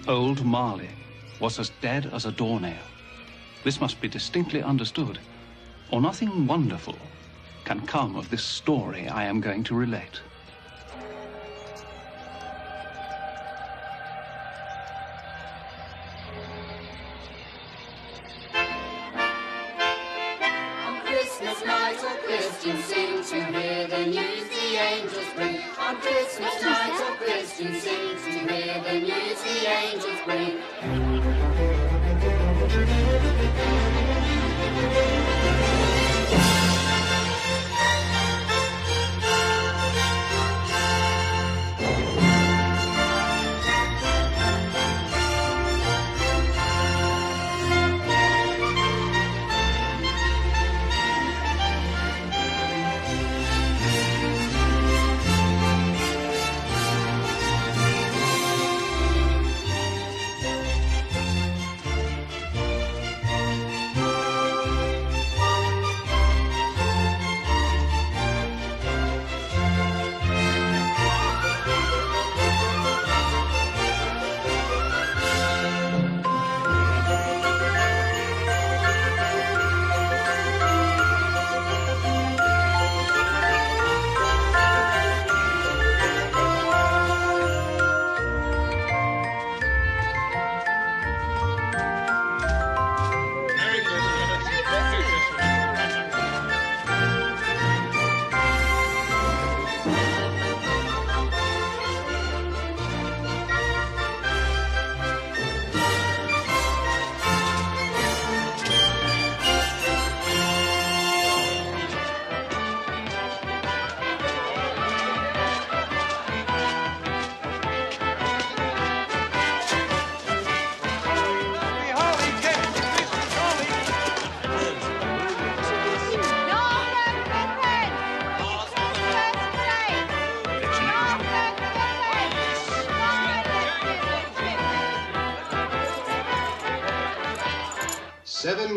Old Marley was as dead as a doornail. This must be distinctly understood, or nothing wonderful can come of this story I am going to relate. On Christmas night all Christians sing to hear the news the angels bring. On Christmas night all Christians sing to hear the news the angels bring.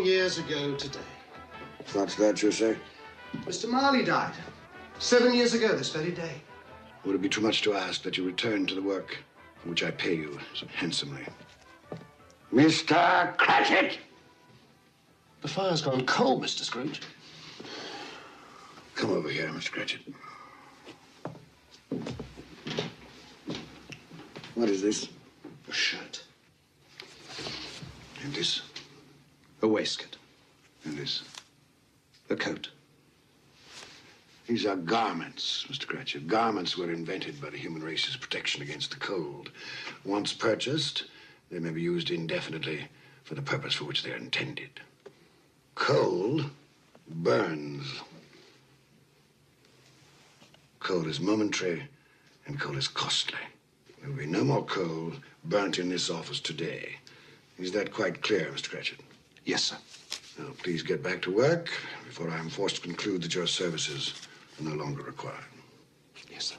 Years ago today. What's that you say? Mr. Marley died. 7 years ago this very day. Would it be too much to ask that you return to the work for which I pay you so handsomely? Mr. Cratchit! The fire's gone cold, Mr. Scrooge. Come over here, Mr. Cratchit. What is this? A shirt. And this? A waistcoat. And this? A coat. These are garments, Mr. Cratchit. Garments were invented by the human race's protection against the cold. Once purchased, they may be used indefinitely for the purpose for which they are intended. Coal burns. Coal is momentary, and coal is costly. There will be no more coal burnt in this office today. Is that quite clear, Mr. Cratchit? Yes, sir. Now, please get back to work before I am forced to conclude that your services are no longer required. Yes, sir.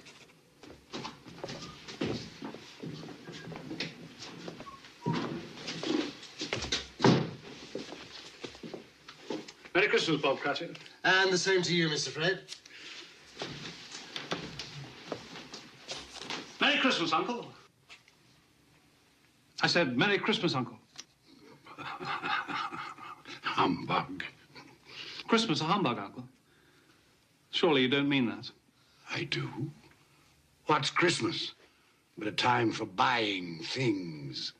Merry Christmas, Bob Cratchit. And the same to you, Mr. Fred. Merry Christmas, Uncle. I said, Merry Christmas, Uncle. Humbug. Christmas a humbug, Uncle. Surely you don't mean that. I do. What's Christmas but a time for buying things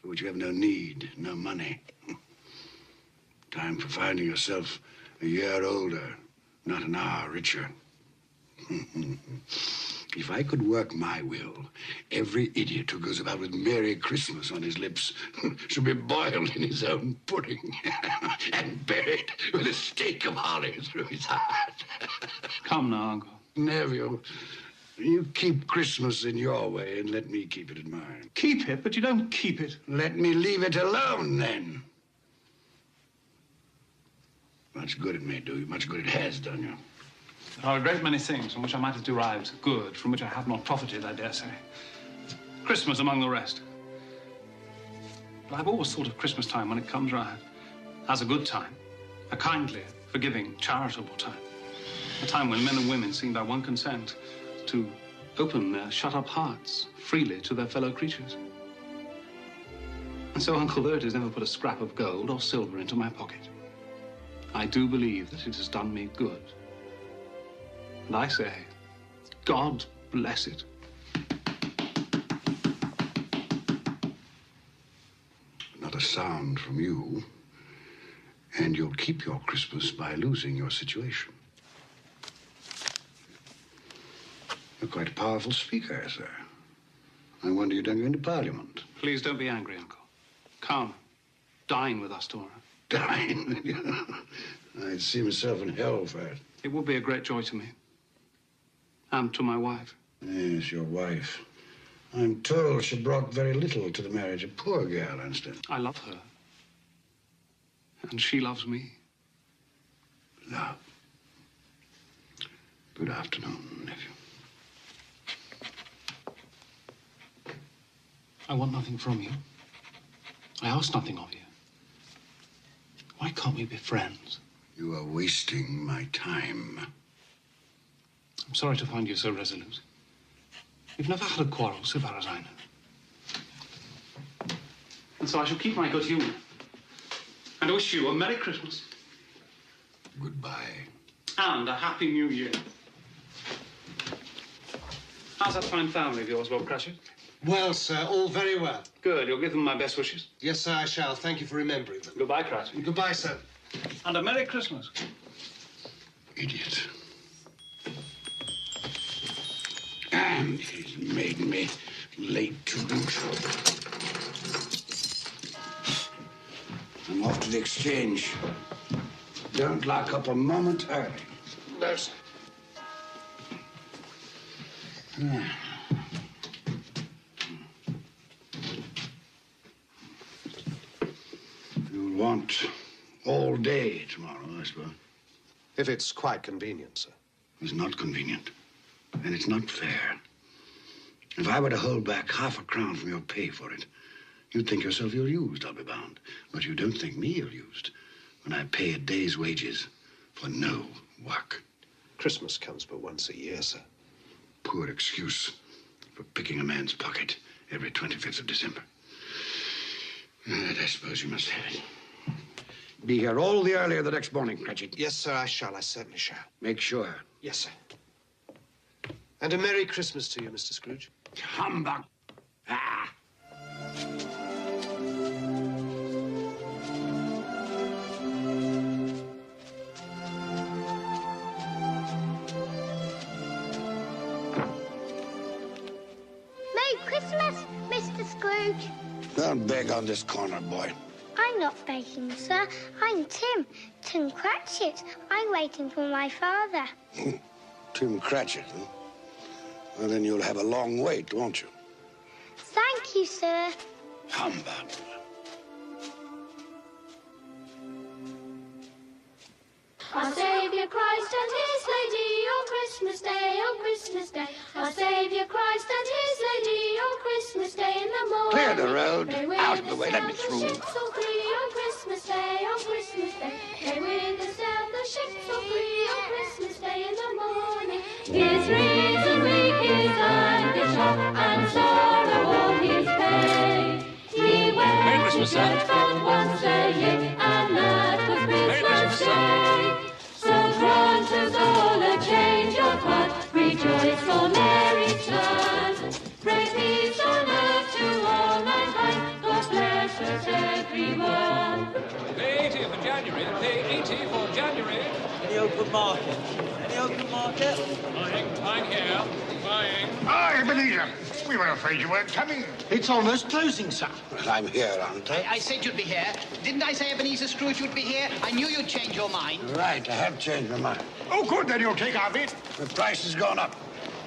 for which you have no need, no money? Time for finding yourself a year older, not an hour richer. If I could work my will, every idiot who goes about with Merry Christmas on his lips should be boiled in his own pudding and buried with a stake of holly through his heart. Come now, Uncle. Neville, you keep Christmas in your way and let me keep it in mine. Keep it, but you don't keep it. Let me leave it alone, then. Much good it may do you, much good it has done you. There are a great many things from which I might have derived good, from which I have not profited, I dare say. Christmas among the rest. But I've always thought of Christmas time when it comes round as a good time, a kindly, forgiving, charitable time. A time when men and women seem by one consent to open their shut-up hearts freely to their fellow creatures. And so Uncle Lurt has never put a scrap of gold or silver into my pocket. I do believe that it has done me good. And I say, God bless it. Not a sound from you, and you'll keep your Christmas by losing your situation. You're quite a powerful speaker, sir. I wonder you don't go into Parliament. Please don't be angry, Uncle. Come, dine with us tomorrow. Dine? I'd see myself in hell for it. It would be a great joy to me. And to my wife. Yes, your wife. I'm told she brought very little to the marriage. A poor girl, I understand. I love her. And she loves me. Love. Good afternoon, nephew. I want nothing from you. I ask nothing of you. Why can't we be friends? You are wasting my time. I'm sorry to find you so resolute. We've never had a quarrel, so far as I know. And so I shall keep my good humor. And wish you a Merry Christmas. Goodbye. And a Happy New Year. How's that fine family of yours, Bob Cratchit? Well, sir, all very well. Good. You'll give them my best wishes. Yes, sir, I shall. Thank you for remembering them. Goodbye, Cratchit. Goodbye, sir. And a Merry Christmas. Idiot. And he's made me late to boot. I'm off to the exchange. Don't lock up a moment early. No, sir. You'll want all day tomorrow, I suppose. If it's quite convenient, sir. It's not convenient. And it's not fair. If I were to hold back half a crown from your pay for it, you'd think yourself ill-used, I'll be bound. But you don't think me ill-used when I pay a day's wages for no work. Christmas comes but once a year, sir. Poor excuse for picking a man's pocket every 25th of December. And I suppose you must have it. Be here all the earlier the next morning, Cratchit. Yes, sir, I shall. I certainly shall. Make sure. Yes, sir. And a Merry Christmas to you, Mr. Scrooge. Humbug. Ah. Merry Christmas, Mr. Scrooge. Don't beg on this corner, boy. I'm not begging, sir. I'm Tim Cratchit. I'm waiting for my father. Tim Cratchit, huh? Well, then you'll have a long wait, won't you? Thank you, sir. Humbug. Our Saviour Christ and His Lady on Christmas Day, on Christmas Day. Our Saviour Christ and His Lady on Christmas Day in the morning. Clear the road. They with Out of the us way. Let me sail through. the ships all free on Christmas Day, on Christmas Day. They with us sail the ships all free on Christmas Day in the morning. His reason weak is and his shop and sorrow all his pay. He went to church but once a year, and that was Christmas Day. So grant us all a change of heart, rejoice for Mary's child. Pray peace on earth to all mankind, God bless us everyone. Pay 80 for January, pay 80 for January. Any open market? Any open market? Buying here, buying. Ah, Ebenezer. We were afraid you weren't coming. It's almost closing, sir. Well, I'm here, aren't I? I said you'd be here. Didn't I say Ebenezer Scrooge would be here? I knew you'd change your mind. Right, I have changed my mind. Oh, good, then you'll take our bit. The price has gone up.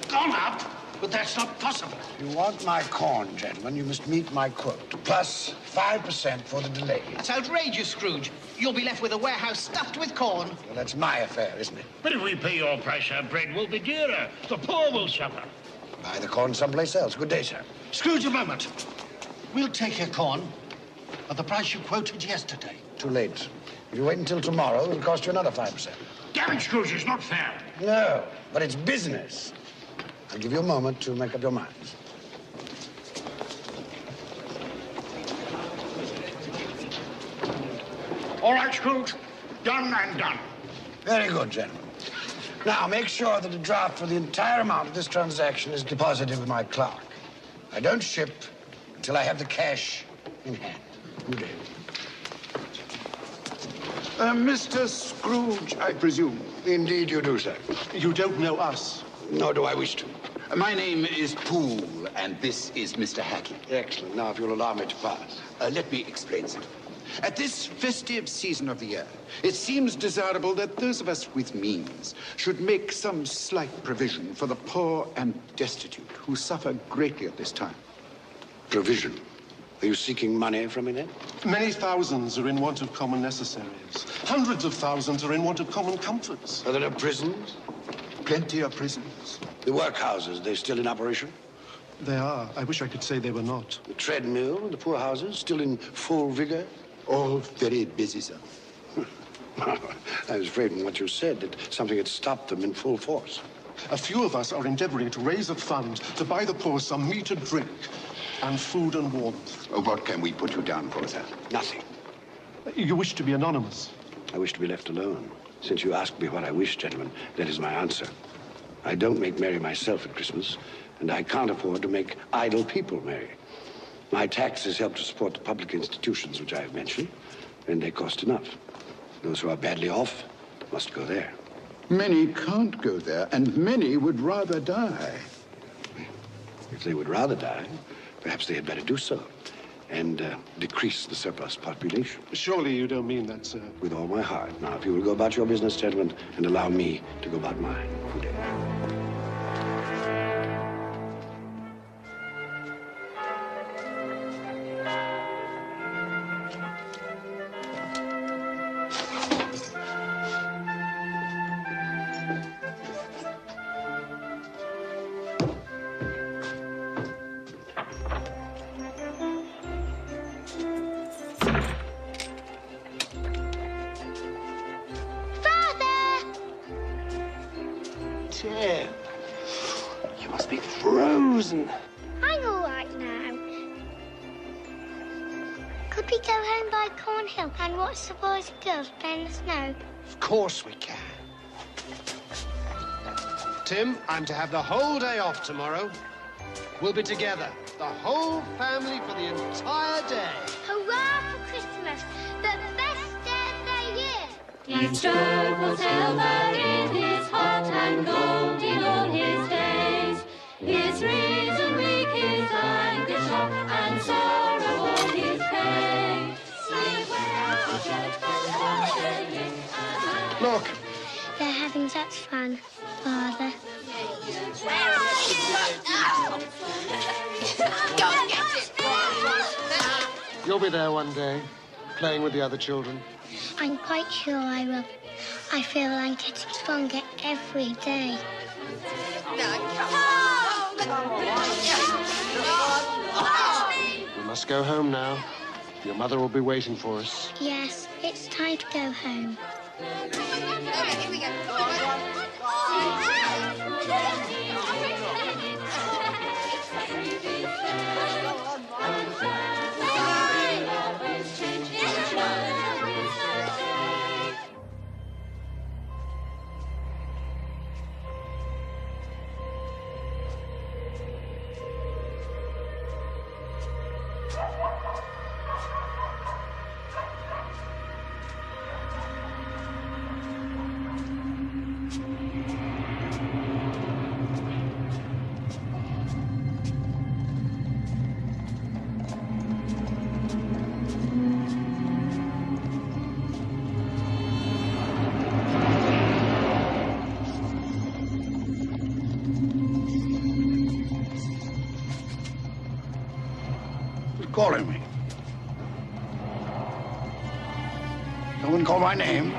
Gone up? But that's not possible. If you want my corn, gentlemen, you must meet my quote. Plus 5% for the delay. It's outrageous, Scrooge. You'll be left with a warehouse stuffed with corn. Well, that's my affair, isn't it? But if we pay your price, our bread will be dearer. The poor will suffer. Buy the corn someplace else. Good day, sir. Scrooge, a moment. We'll take your corn at the price you quoted yesterday. Too late. If you wait until tomorrow, it'll cost you another 5%. Damn it, Scrooge, it's not fair. No, but it's business. I'll give you a moment to make up your minds. All right, Scrooge. Done and done. Very good, gentlemen. Now, make sure that a draft for the entire amount of this transaction is deposited with my clerk. I don't ship until I have the cash in hand. Good day. Mr. Scrooge, I presume. Indeed you do, sir. You don't know us. Nor do I wish to. My name is Poole, and this is Mr. Hackett. Excellent. Now, if you'll allow me to pass. Let me explain something. At this festive season of the year, it seems desirable that those of us with means should make some slight provision for the poor and destitute who suffer greatly at this time. Provision? Are you seeking money from me, then? Many thousands are in want of common necessaries. Hundreds of thousands are in want of common comforts. Are there no prisons? Plenty of prisons. The workhouses, they're still in operation? They are. I wish I could say they were not. The treadmill and the poorhouses still in full vigor? All very busy, sir. I was afraid from what you said that something had stopped them in full force. A few of us are endeavoring to raise a fund to buy the poor some meat and drink and food and warmth. What can we put you down for, sir? Nothing. You wish to be anonymous? I wish to be left alone. Since you asked me what I wish, gentlemen, that is my answer. I don't make merry myself at Christmas, and I can't afford to make idle people merry. My taxes help to support the public institutions which I have mentioned, and they cost enough. Those who are badly off must go there. Many can't go there, and many would rather die. If they would rather die, perhaps they had better do so, and decrease the surplus population. Surely you don't mean that, sir. With all my heart. Now, if you will go about your business, gentlemen, and allow me to go about mine. Good day. Tim, you must be frozen. I'm all right now. Could we go home by Cornhill and watch the boys and girls play in the snow? Of course we can. Tim, I'm to have the whole day off tomorrow. We'll be together, the whole family, for the entire day. Hurrah for Christmas, the best day of the year! Each stroke will silver in his heart and gold in all his days. His reason weak, his anguish shock, and sorrow all his pain. He went to church and singing and Look. They're having such fun, Father. where are you? Go get it! You'll be there one day, playing with the other children. I'm quite sure I will. I feel I'm getting stronger every day. We must go home now. Your mother will be waiting for us. Yes, it's time to go home. Calling me. No one called my name.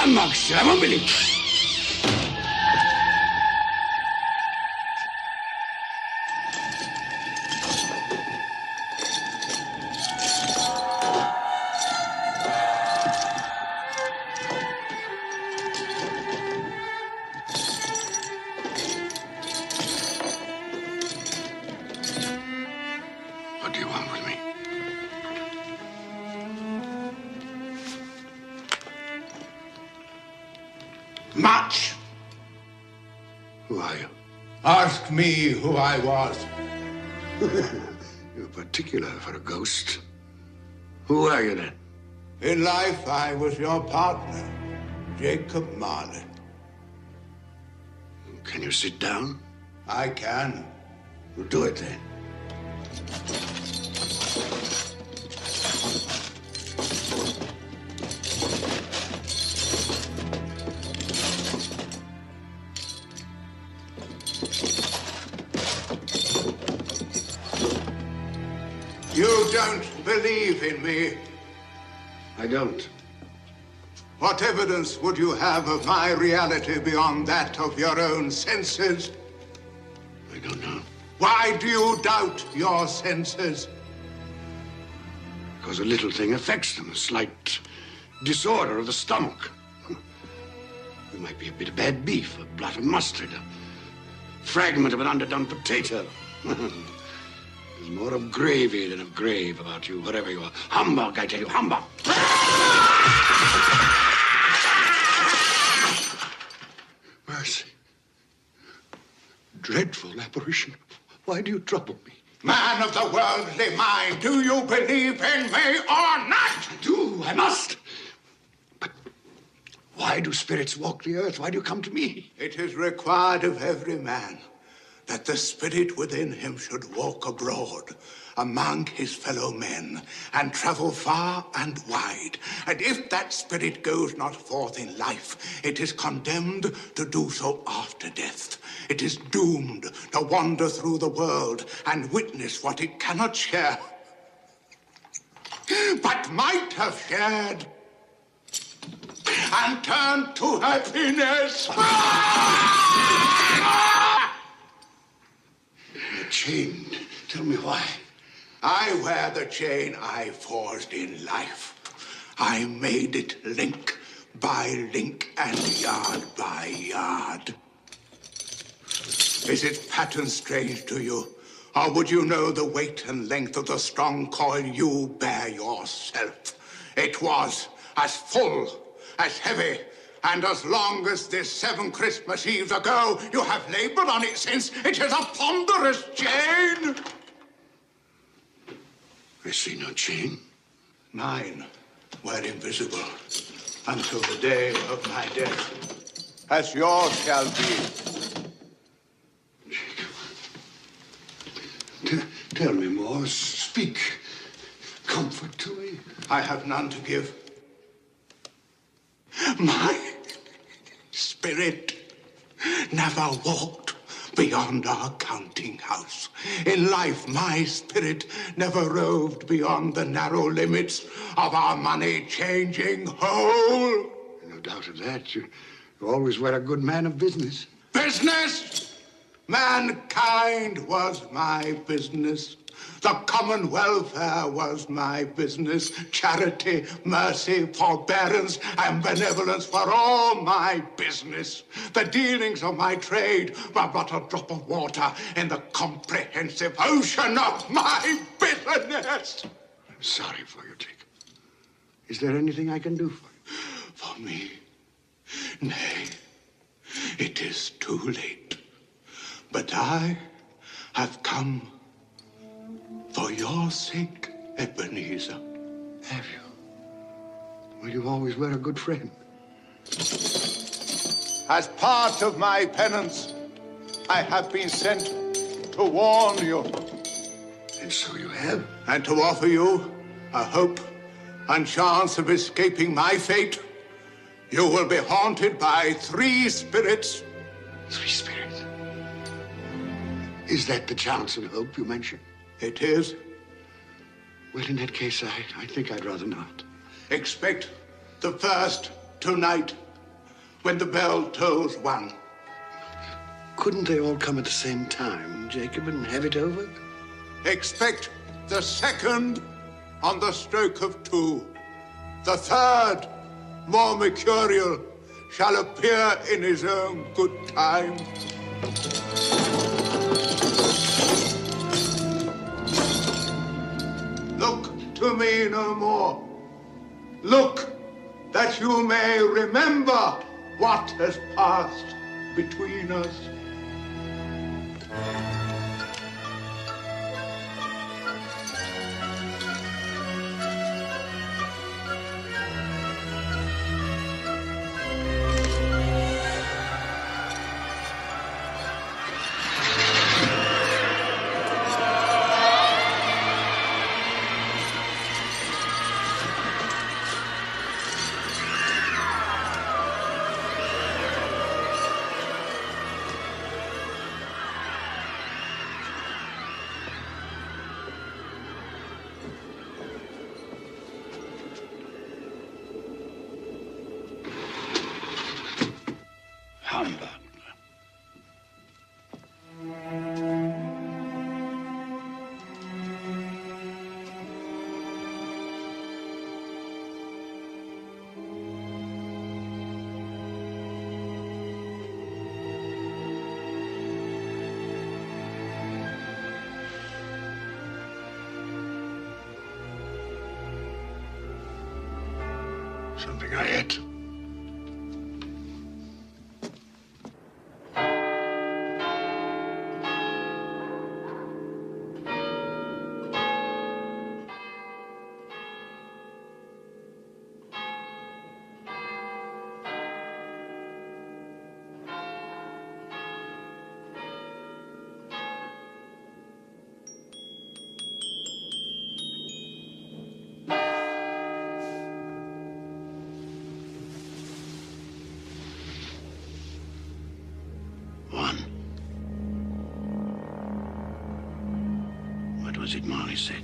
Humbug, sir. I won't believe. What do you want with me? Much. Who are you? Ask me who I was. You're particular for a ghost. Who are you then? In life, I was your partner, Jacob Marley. Can you sit down? I can. Well, do it then. You don't believe in me. I don't. What evidence would you have of my reality beyond that of your own senses? I don't know. Why do you doubt your senses? Because a little thing affects them. A slight disorder of the stomach. It might be a bit of bad beef, a blot of mustard, a fragment of an underdone potato. There's more of gravy than of grave about you, whatever you are. Humbug, I tell you, humbug! Mercy. Dreadful apparition. Why do you trouble me? Man of the worldly mind, do you believe in me or not? I do, I must. But why do spirits walk the earth? Why do you come to me? It is required of every man that the spirit within him should walk abroad among his fellow men and travel far and wide. And if that spirit goes not forth in life, it is condemned to do so after death. It is doomed to wander through the world and witness what it cannot share, but might have shared, and turn to happiness. The chain. Tell me why. I wear the chain I forged in life. I made it link by link and yard by yard. Is its pattern strange to you? Or would you know the weight and length of the strong coil you bear yourself? It was as full, as heavy, and as long as this 7 Christmas Eves ago, you have labored on it since. It is a ponderous chain. I see no chain. Mine were invisible until the day of my death, as yours shall be. Tell me more. Speak comfort to me. I have none to give. My spirit never walked beyond our counting house. In life, my spirit never roved beyond the narrow limits of our money-changing hole. No doubt of that. You always were a good man of business. Business? Mankind was my business. The common welfare was my business. Charity, mercy, forbearance, and benevolence were all my business. The dealings of my trade were but a drop of water in the comprehensive ocean of my business. I'm sorry for you, Jacob. Is there anything I can do for you? For me? Nay, it is too late. But I have come for your sake, Ebenezer. Have you? Well, you always were a good friend. As part of my penance, I have been sent to warn you. And so you have? And to offer you a hope and chance of escaping my fate. You will be haunted by 3 spirits. 3 spirits? Is that the chance and hope you mentioned? It is. Well, in that case, I think I'd rather not. Expect the first tonight. when the bell tolls 1. Couldn't they all come at the same time, Jacob, and have it over? Expect the 2nd on the stroke of 2. The 3rd, more mercurial, shall appear in his own good time. Look to me no more. Look, that you may remember what has passed between us. Humbug. Something I ate. What was it Marley said?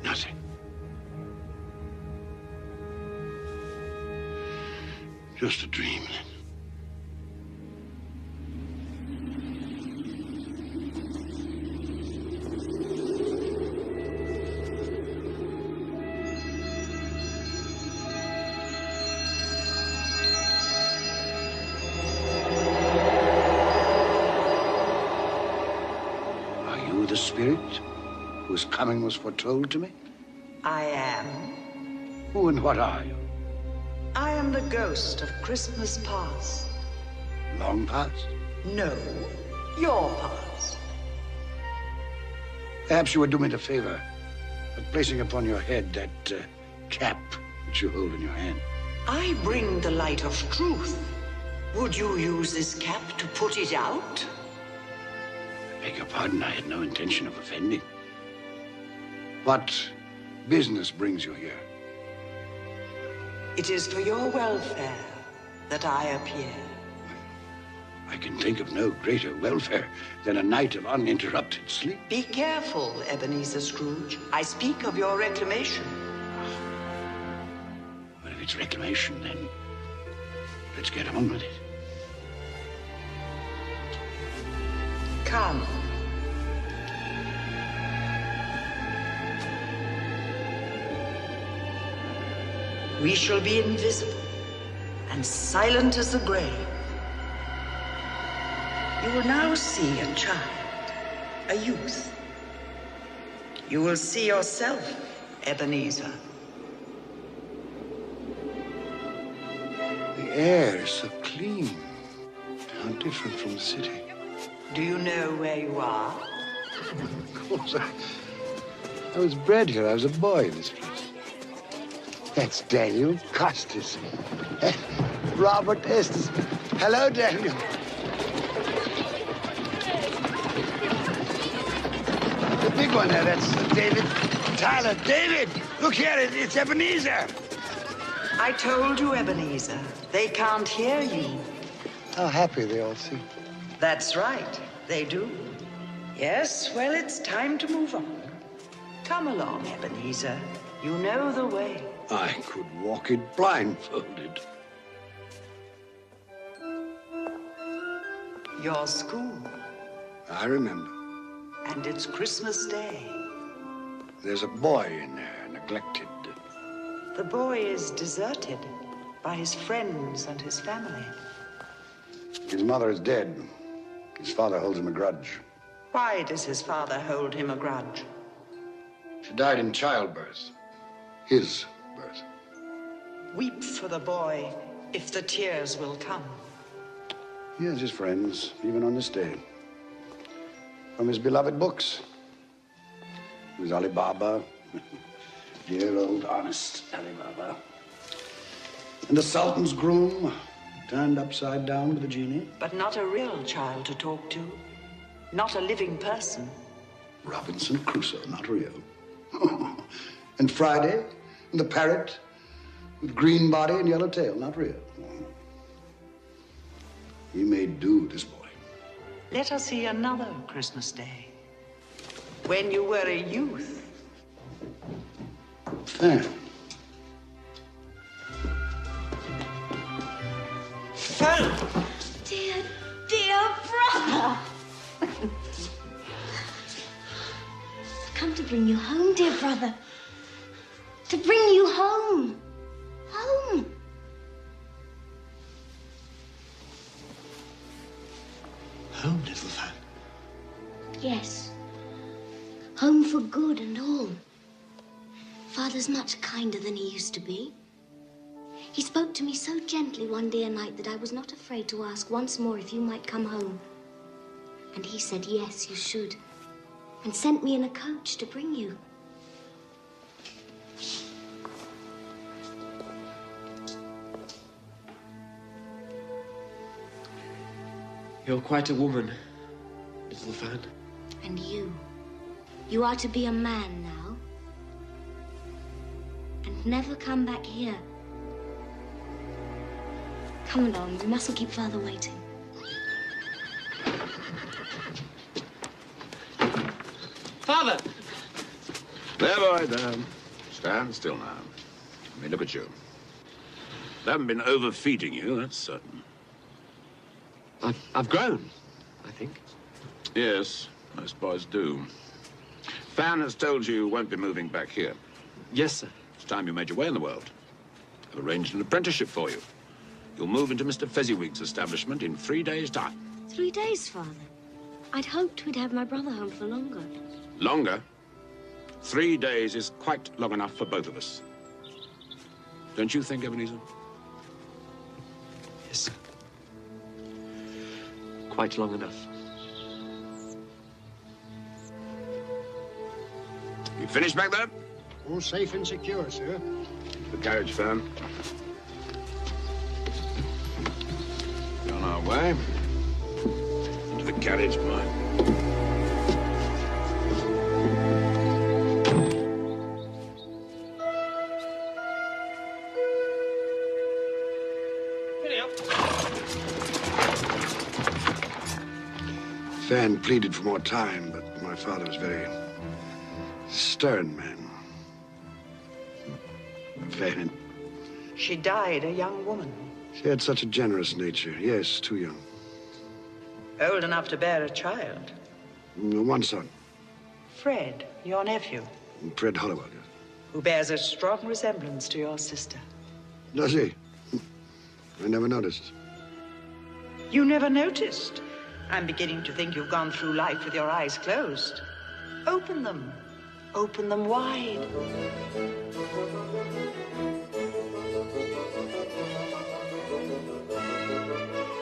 Nothing. Just a dream, then. The spirit whose coming was foretold to me? I am. Who and what are you? I am the ghost of Christmas past. Long past? No, your past. Perhaps you would do me the favor of placing upon your head that cap which you hold in your hand. I bring the light of truth. Would you use this cap to put it out? I beg your pardon, I had no intention of offending. What business brings you here? It is for your welfare that I appear. I can think of no greater welfare than a night of uninterrupted sleep. Be careful, Ebenezer Scrooge. I speak of your reclamation. Well, if it's reclamation, then let's get on with it. Come. We shall be invisible and silent as the grave. You will now see a child, a youth. You will see yourself, Ebenezer. The air is so clean. How different from the city. Do you know where you are? Of course. I was bred here. I was a boy in this place. That's Daniel Custis. Robert Estes. Hello, Daniel. The big one there, that's David Tyler. David, look here, it's Ebenezer. I told you, Ebenezer. They can't hear you. How happy they all seem. That's right, they do. Yes, well, it's time to move on. Come along, Ebenezer. You know the way. I could walk it blindfolded. Your school. I remember. And it's Christmas Day. There's a boy in there, neglected. The boy is deserted by his friends and his family. His mother is dead. His father holds him a grudge. Why does his father hold him a grudge? She died in childbirth. His birth. Weep for the boy if the tears will come. He has his friends, even on this day. From his beloved books. There's Ali Baba. Dear old honest Ali Baba. And the Sultan's groom, turned upside down with a genie. But not a real child to talk to. Not a living person. Robinson Crusoe, not real. And Friday, and the parrot with green body and yellow tail, not real. He made do, this boy. Let us see another Christmas Day. When you were a youth. Fan. Fan! Dear, dear brother! I've come to bring you home, dear brother. To bring you home. Home. Home, little Fan. Yes. Home for good and all. Father's much kinder than he used to be. He spoke to me so gently one dear night that I was not afraid to ask once more if you might come home. And he said, yes, you should. And sent me in a coach to bring you. You're quite a woman, little Fan. And you. You are to be a man now. And never come back here. Come along, we mustn't keep Father waiting. Father! There, boy, there. Stand still now. Let me look at you. They haven't been overfeeding you, that's certain. I've grown, I think. Yes, most boys do. Fan has told you you won't be moving back here. Yes, sir. It's time you made your way in the world. I've arranged an apprenticeship for you. You'll move into Mr. Fezziwig's establishment in 3 days' time. 3 days, Father? I'd hoped we'd have my brother home for longer. Longer? 3 days is quite long enough for both of us. Don't you think, Ebenezer? Yes, sir. Quite long enough. You finished back there? All safe and secure, sir. The carriage, Fan. We're on our way. Into the carriage, boy. Fan pleaded for more time, but my father was a very stern man. Fan. She died a young woman. She had such a generous nature. Yes, too young. Old enough to bear a child. One son. Fred, your nephew, Fred Hollowell. who bears a strong resemblance to your sister. Does he? I never noticed. You never noticed? I'm beginning to think you've gone through life with your eyes closed. Open them. Open them wide.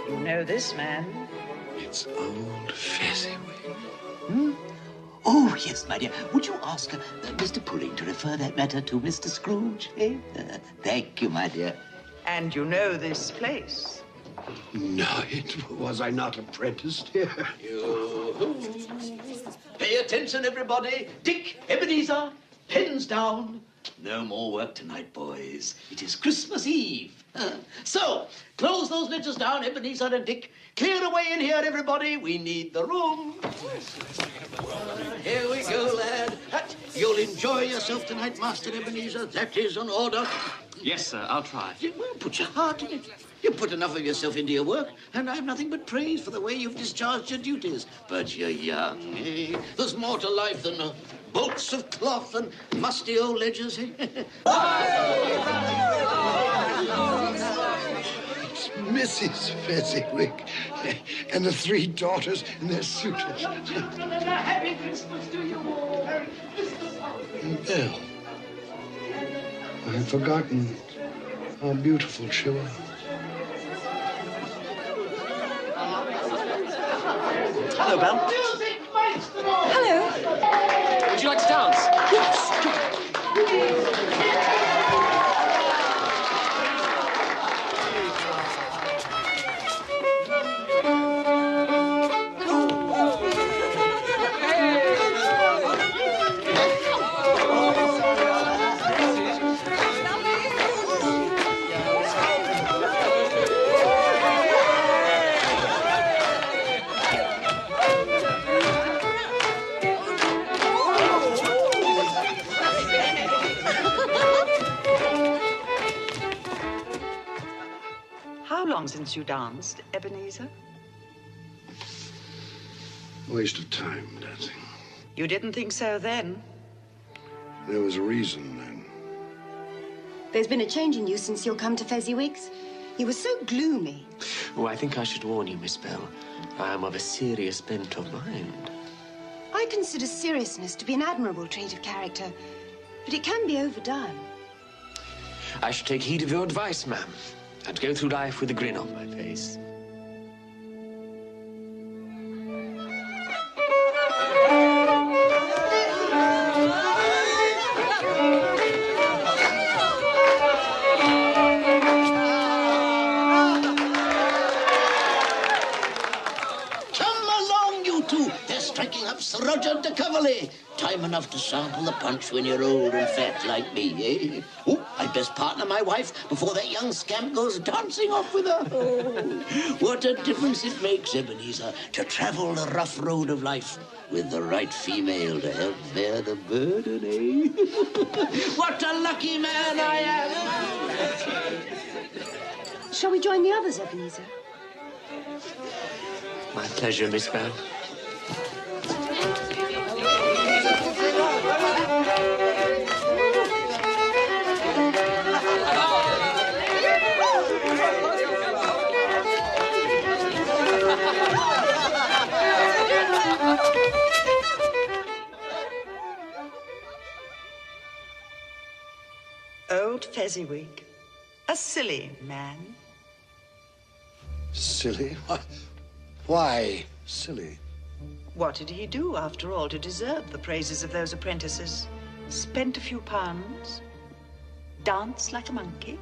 You know this man? It's old Fezziwig. Hmm? Oh, yes, my dear. Would you ask Mr. Pudding to refer that matter to Mr. Scrooge? Eh? Thank you, my dear. And you know this place? No, was I not apprenticed here? Pay attention, everybody. Dick, Ebenezer, pens down. No more work tonight, boys. It is Christmas Eve. So, close those ledgers down, Ebenezer and Dick. Clear away in here, everybody. We need the room. Here we go, lad. You'll enjoy yourself tonight, Master Ebenezer. That is an order. Yes, sir, I'll try. Well, put your heart in it. You put enough of yourself into your work, and I have nothing but praise for the way you've discharged your duties. But you're young, eh? There's more to life than bolts of cloth and musty old ledgers, eh? It's Mrs. Fezziwig and the 3 daughters and their suitors. Happy Christmas to you all. Merry Christmas. And Belle. I had forgotten how beautiful she was. Hello, Belle. Music maestro! Hello. Would you like to dance? Yes. How long since you danced, Ebenezer? Waste of time, dancing. You didn't think so then? There was a reason then. There's been a change in you since you've come to Fezziwig's. You were so gloomy. Oh, I think I should warn you, Miss Belle. I am of a serious bent of mind. I consider seriousness to be an admirable trait of character, but it can be overdone. I should take heed of your advice, ma'am, and go through life with a grin on my face. Sir Roger de Coverley. Time enough to sample the punch when you're old and fat like me, eh? Oh, I'd best partner my wife before that young scamp goes dancing off with her. Oh, what a difference it makes, Ebenezer, to travel the rough road of life with the right female to help bear the burden, eh? What a lucky man I am! Shall we join the others, Ebenezer? My pleasure, Miss Belle. Old Fezziwig, a silly man. Silly? Why silly? What did he do, after all, to deserve the praises of those apprentices? Spent a few pounds, danced like a monkey,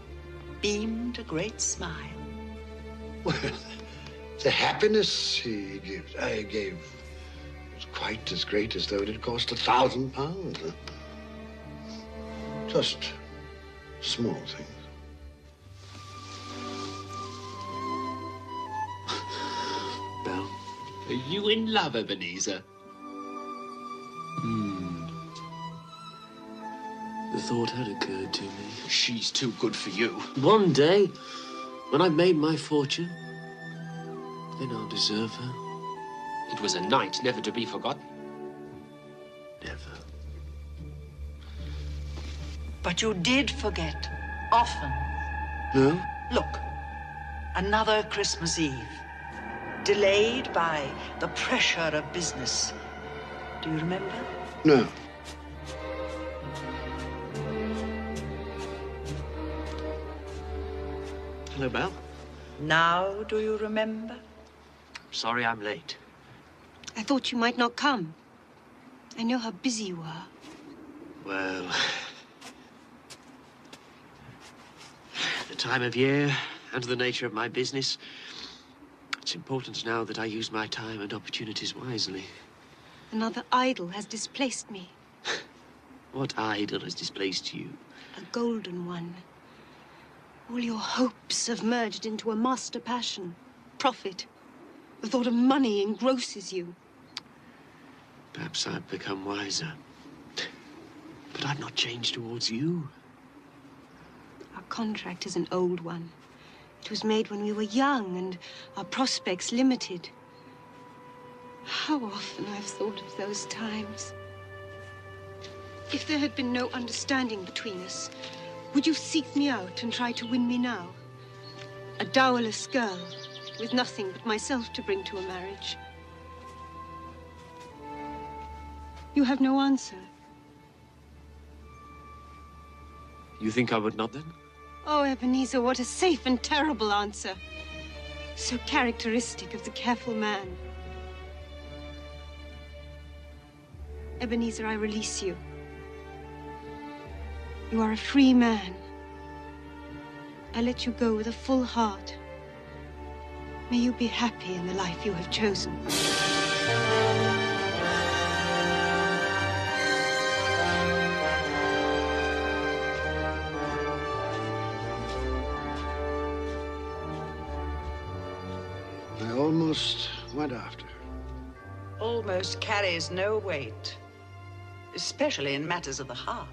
beamed a great smile. Well, the happiness he gives, I gave, was quite as great as though it had cost £1,000. Just small things. Belle? Are you in love, Ebenezer? The thought had occurred to me. She's too good for you. One day, when I've made my fortune, then I'll deserve her. It was a night never to be forgotten. Never. But you did forget, often. No? Look, another Christmas Eve, delayed by the pressure of business. Do you remember? No. Hello, Belle. Now do you remember? Sorry I'm late. I thought you might not come. I know how busy you are. Well, the time of year and the nature of my business, it's important now that I use my time and opportunities wisely. Another idol has displaced me. What idol has displaced you? A golden one. All your hopes have merged into a master passion. Profit. The thought of money engrosses you. Perhaps I've become wiser. But I've not changed towards you. Our contract is an old one. It was made when we were young and our prospects limited. How often I've thought of those times. If there had been no understanding between us, would you seek me out and try to win me now? A dowerless girl with nothing but myself to bring to a marriage. You have no answer. You think I would not, then? Oh, Ebenezer, what a safe and terrible answer. So characteristic of the careful man. Ebenezer, I release you. You are a free man. I let you go with a full heart. May you be happy in the life you have chosen. I almost went after her. Almost carries no weight, especially in matters of the heart.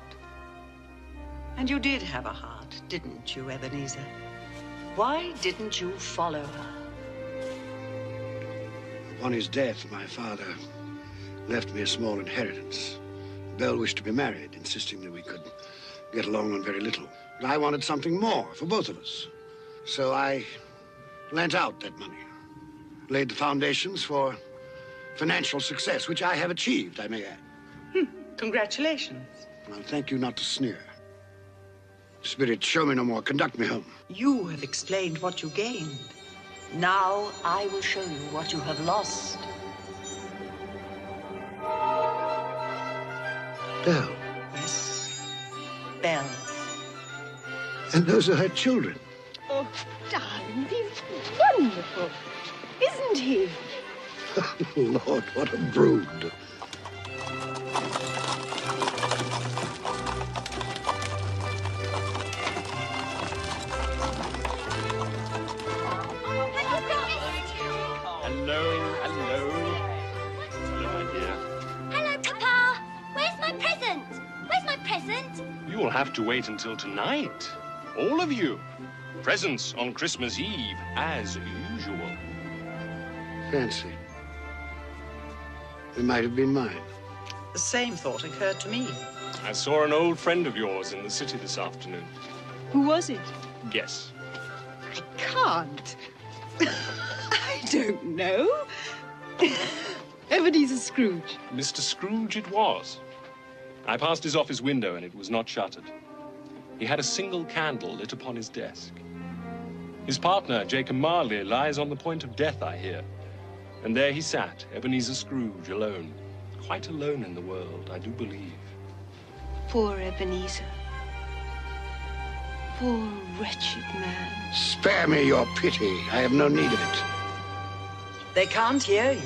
And you did have a heart, didn't you, Ebenezer? Why didn't you follow her? Upon his death, my father left me a small inheritance. Belle wished to be married, insisting that we could get along on very little. But I wanted something more for both of us. So I lent out that money, laid the foundations for financial success, which I have achieved, I may add. Congratulations. Well, thank you not to sneer. Spirit, show me no more. Conduct me home. You have explained what you gained. Now I will show you what you have lost. Belle. Yes, Belle. And those are her children. Oh, darling, he's wonderful, isn't he? Oh, Lord, what a brood. Hello, hello. Hello, my dear. Hello, Papa. Where's my present? Where's my present? You'll have to wait until tonight. All of you. Presents on Christmas Eve, as usual. Fancy. It might have been mine. The same thought occurred to me. I saw an old friend of yours in the city this afternoon. Who was it? Guess. I can't. I don't know. Ebenezer Scrooge. Mr. Scrooge it was. I passed his office window and it was not shuttered. He had a single candle lit upon his desk. His partner, Jacob Marley, lies on the point of death, I hear. And there he sat, Ebenezer Scrooge, alone. Quite alone in the world, I do believe. Poor Ebenezer. Poor wretched man. Spare me your pity. I have no need of it. They can't hear you.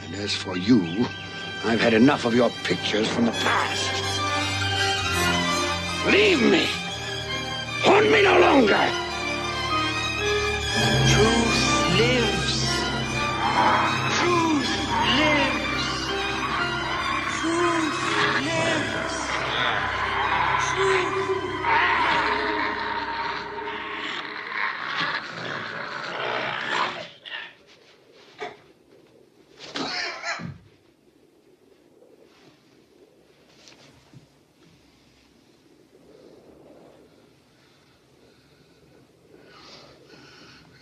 And as for you, I've had enough of your pictures from the past. Leave me. Haunt me no longer. Truth lives. Truth lives. Truth lives. Truth.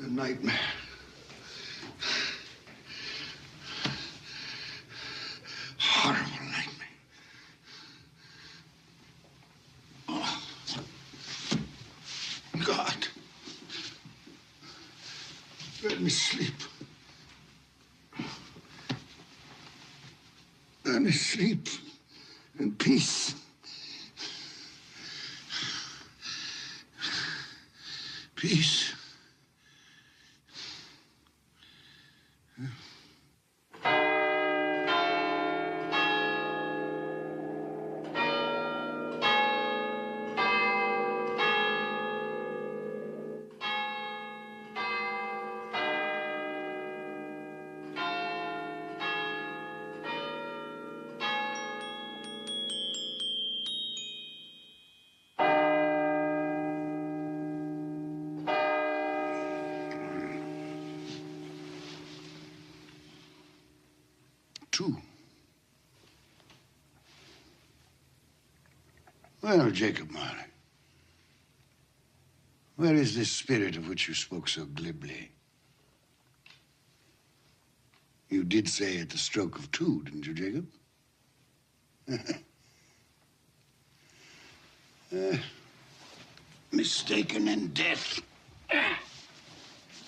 A nightmare. Horrible nightmare. Oh. God. Let me sleep. Let me sleep in peace. Peace. too. Well, Jacob Marley, where is this spirit of which you spoke so glibly? You did say at the stroke of two, didn't you, Jacob? Mistaken in death,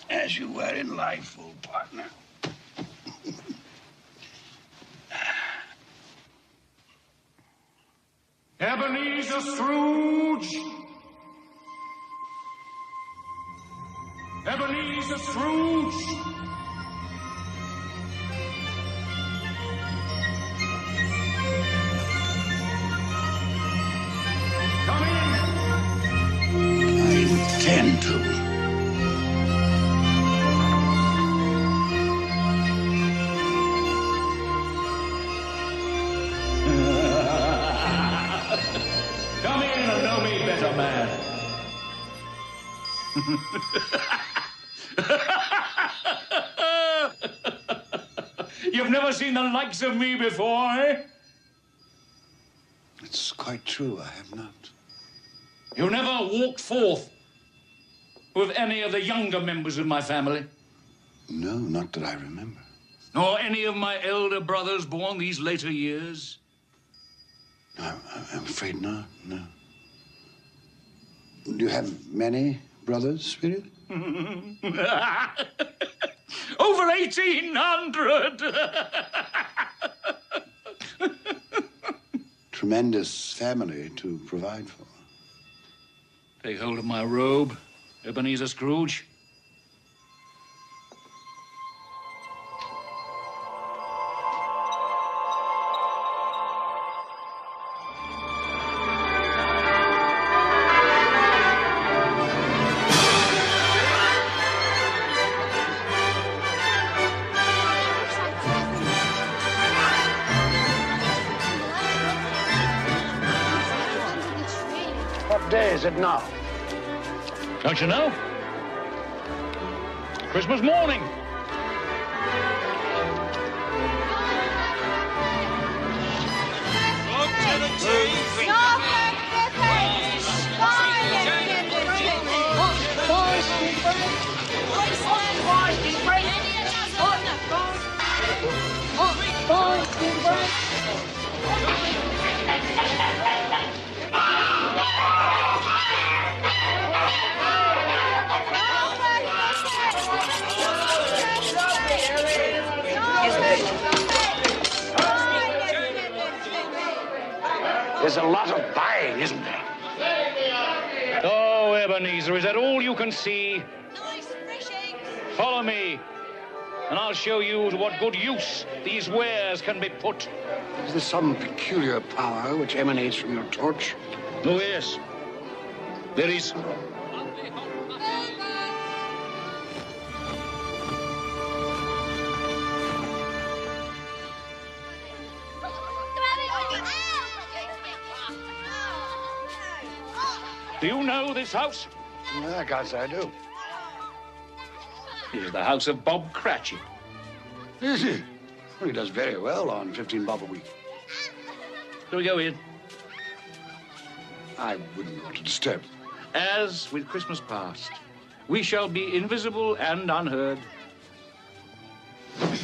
as you were in life, old partner. Ebenezer Scrooge! Ebenezer Scrooge! Come in! I intend to. Come in and know me better, man. You've never seen the likes of me before, eh? It's quite true, I have not. You never walked forth with any of the younger members of my family? No, not that I remember. Nor any of my elder brothers born these later years? I'm afraid not, no. Do you have many brothers, Spirit? Over 1,800! Tremendous family to provide for. Take hold of my robe, Ebenezer Scrooge. What day is it now? Don't you know? Christmas morning. There's a lot of buying, isn't there? Oh, Ebenezer, is that all you can see? Follow me, and I'll show you to what good use these wares can be put. Is there some peculiar power which emanates from your torch? Oh, yes. There is. Do you know this house? I can't say I do. It is the house of Bob Cratchit. Is he? Well, he does very well on 15 bob a week. Shall we go in? I wouldn't want to disturb. As with Christmas past, we shall be invisible and unheard. I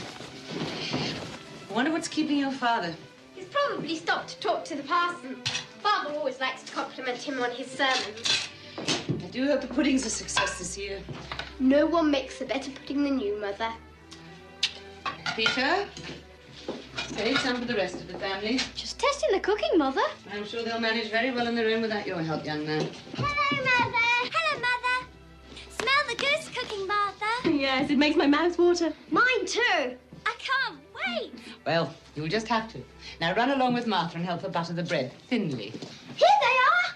wonder what's keeping your father. He's probably stopped to talk to the parson. Father always likes to compliment him on his sermons. I do hope the pudding's a success this year. No one makes a better pudding than you, Mother. Peter, take some for the rest of the family. Just testing the cooking, Mother. I'm sure they'll manage very well on their own without your help, young man. Hello, Mother. Hello, Mother. Smell the goose cooking, Martha. Yes, it makes my mouth water. Mine too. I can't wait. Well, you'll just have to. Now run along with Martha and help her butter the bread thinly. Here they are.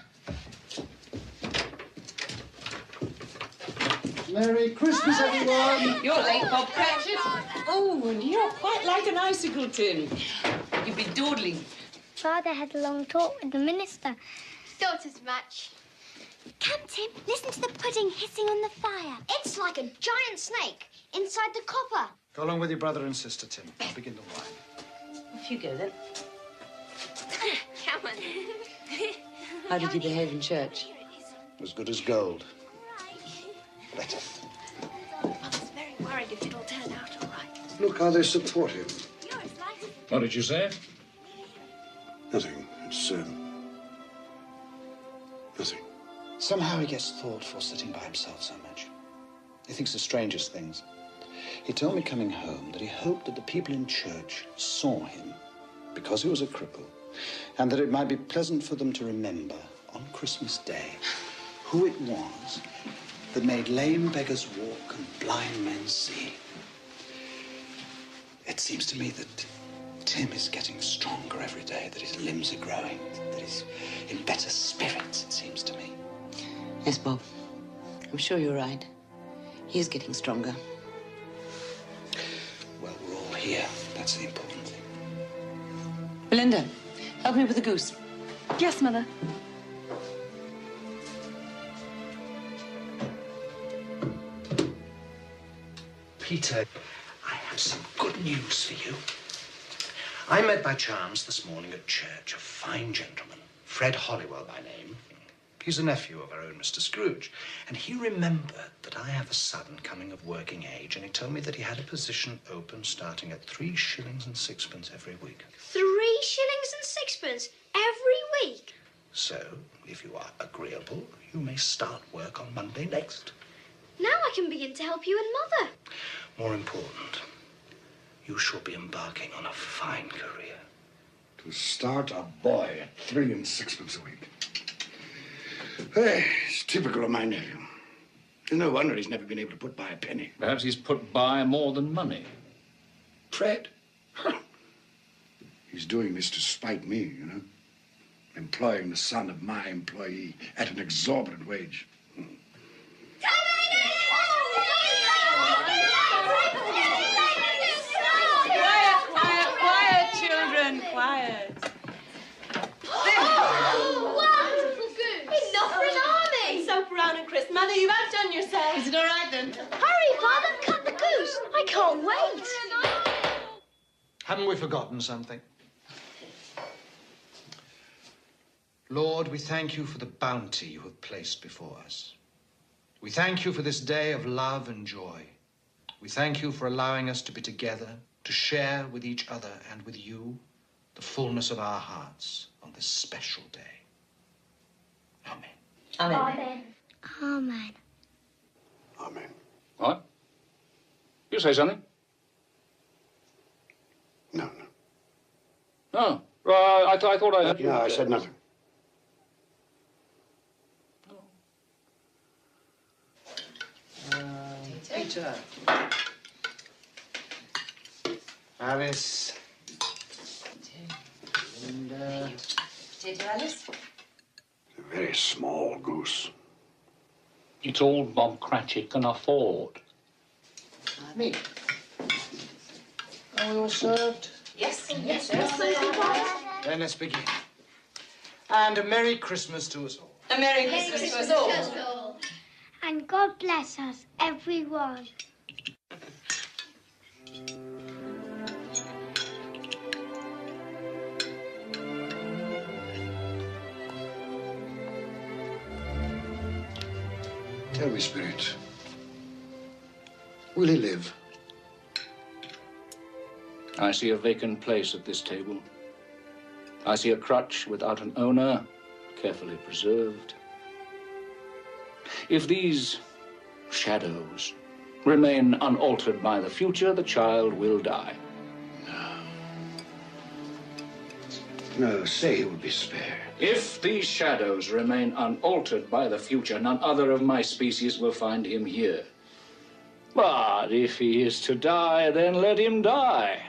Merry Christmas, everyone. You're late, Bob Cratchit. Oh, and you're quite like an icicle, Tim. You've been dawdling. Father had a long talk with the minister. Daughters match. Come, Tim, listen to the pudding hissing on the fire. It's like a giant snake inside the copper. Go along with your brother and sister, Tim. I'll begin the wine. Off you go, then. Come on. How did you behave in church? As good as gold. Better. Mother's very worried if it'll turn out all right. Look how they support him. What did you say? Nothing. It's, nothing. Somehow he gets thoughtful sitting by himself so much. He thinks the strangest things. He told me coming home that he hoped that the people in church saw him because he was a cripple, and that it might be pleasant for them to remember on Christmas Day who it was that made lame beggars walk and blind men see. It seems to me that Tim is getting stronger every day, that his limbs are growing, that he's in better spirits, it seems to me. Yes, Bob. I'm sure you're right. He is getting stronger. Well, we're all here. That's the important thing. Belinda, help me with the goose. Yes, Mother. Peter, I have some good news for you. I met by chance this morning at church a fine gentleman, Fred Hollywell by name. He's a nephew of our own Mr. Scrooge, and he remembered that I have a son coming of working age, and he told me that he had a position open starting at 3 shillings and 6pence every week. 3 shillings and 6pence every week? So, if you are agreeable, you may start work on Monday next. Now I can begin to help you and Mother. More important, you shall be embarking on a fine career. To start a boy at 3 and 6pence a week. Hey, it's typical of my nephew. It's no wonder he's never been able to put by a penny. Perhaps he's put by more than money. Fred? He's doing this to spite me, you know. Employing the son of my employee at an exorbitant wage. Quiet, children, quiet. Soap around and Chris. Mother, you've outdone yourself. Is it all right, then? Hurry, Father, cut the goose. I can't wait. Haven't we forgotten something? Lord, we thank you for the bounty you have placed before us. We thank you for this day of love and joy. We thank you for allowing us to be together, to share with each other and with you the fullness of our hearts on this special day. Amen. Amen. Amen. Amen. What? You say something? No. No. I thought I heard you. No, I said nothing. Peter. Alice. Linda. Potato, Alice? A very small goose. It's all Bob Cratchit can afford. Me. Are we all served? Yes. Then let's begin. And a Merry Christmas to us all. A Merry Christmas to us all. And God bless us, everyone. Tell me, Spirit, will he live? I see a vacant place at this table. I see a crutch without an owner, carefully preserved. If these shadows remain unaltered by the future, the child will die. No, say he will be spared. If these shadows remain unaltered by the future, none other of my species will find him here. But if he is to die, then let him die,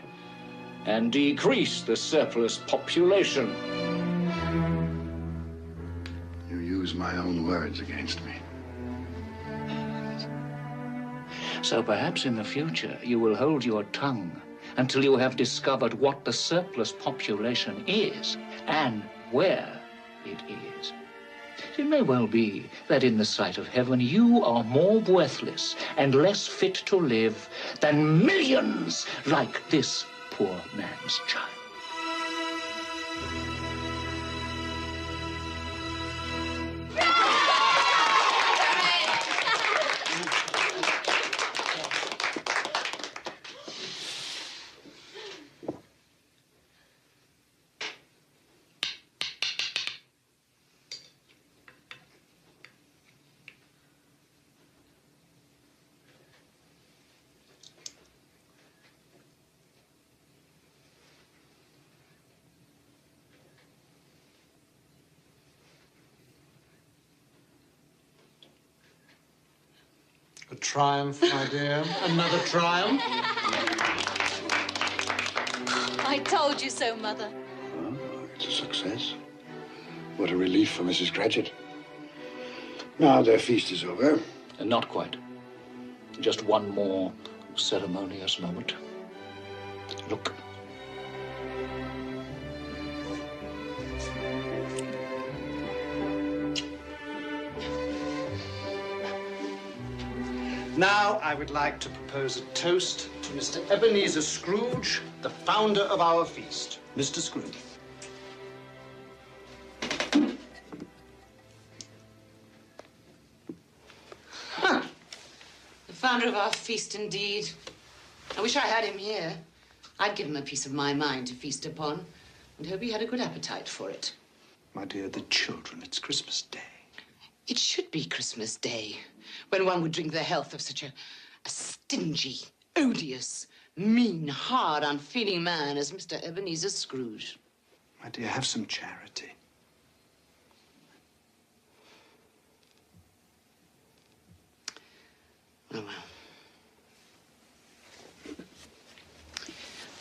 and decrease the surplus population. You use my own words against me. So perhaps in the future you will hold your tongue until you have discovered what the surplus population is and where it is. It may well be that in the sight of heaven you are more worthless and less fit to live than millions like this poor man's child. triumph, my dear. Another triumph. I told you so, Mother. Well, it's a success. What a relief for Mrs. Cratchit. Now their feast is over. Not quite. Just one more ceremonious moment. Look. Now, I would like to propose a toast to Mr. Ebenezer Scrooge, the founder of our feast. Mr. Scrooge. The founder of our feast, indeed. I wish I had him here. I'd give him a piece of my mind to feast upon, and hope he had a good appetite for it. My dear, the children, it's Christmas Day. It should be Christmas Day, when one would drink the health of such a stingy, odious, mean, hard, unfeeling man as Mr. Ebenezer Scrooge. My dear, have some charity. Oh, well.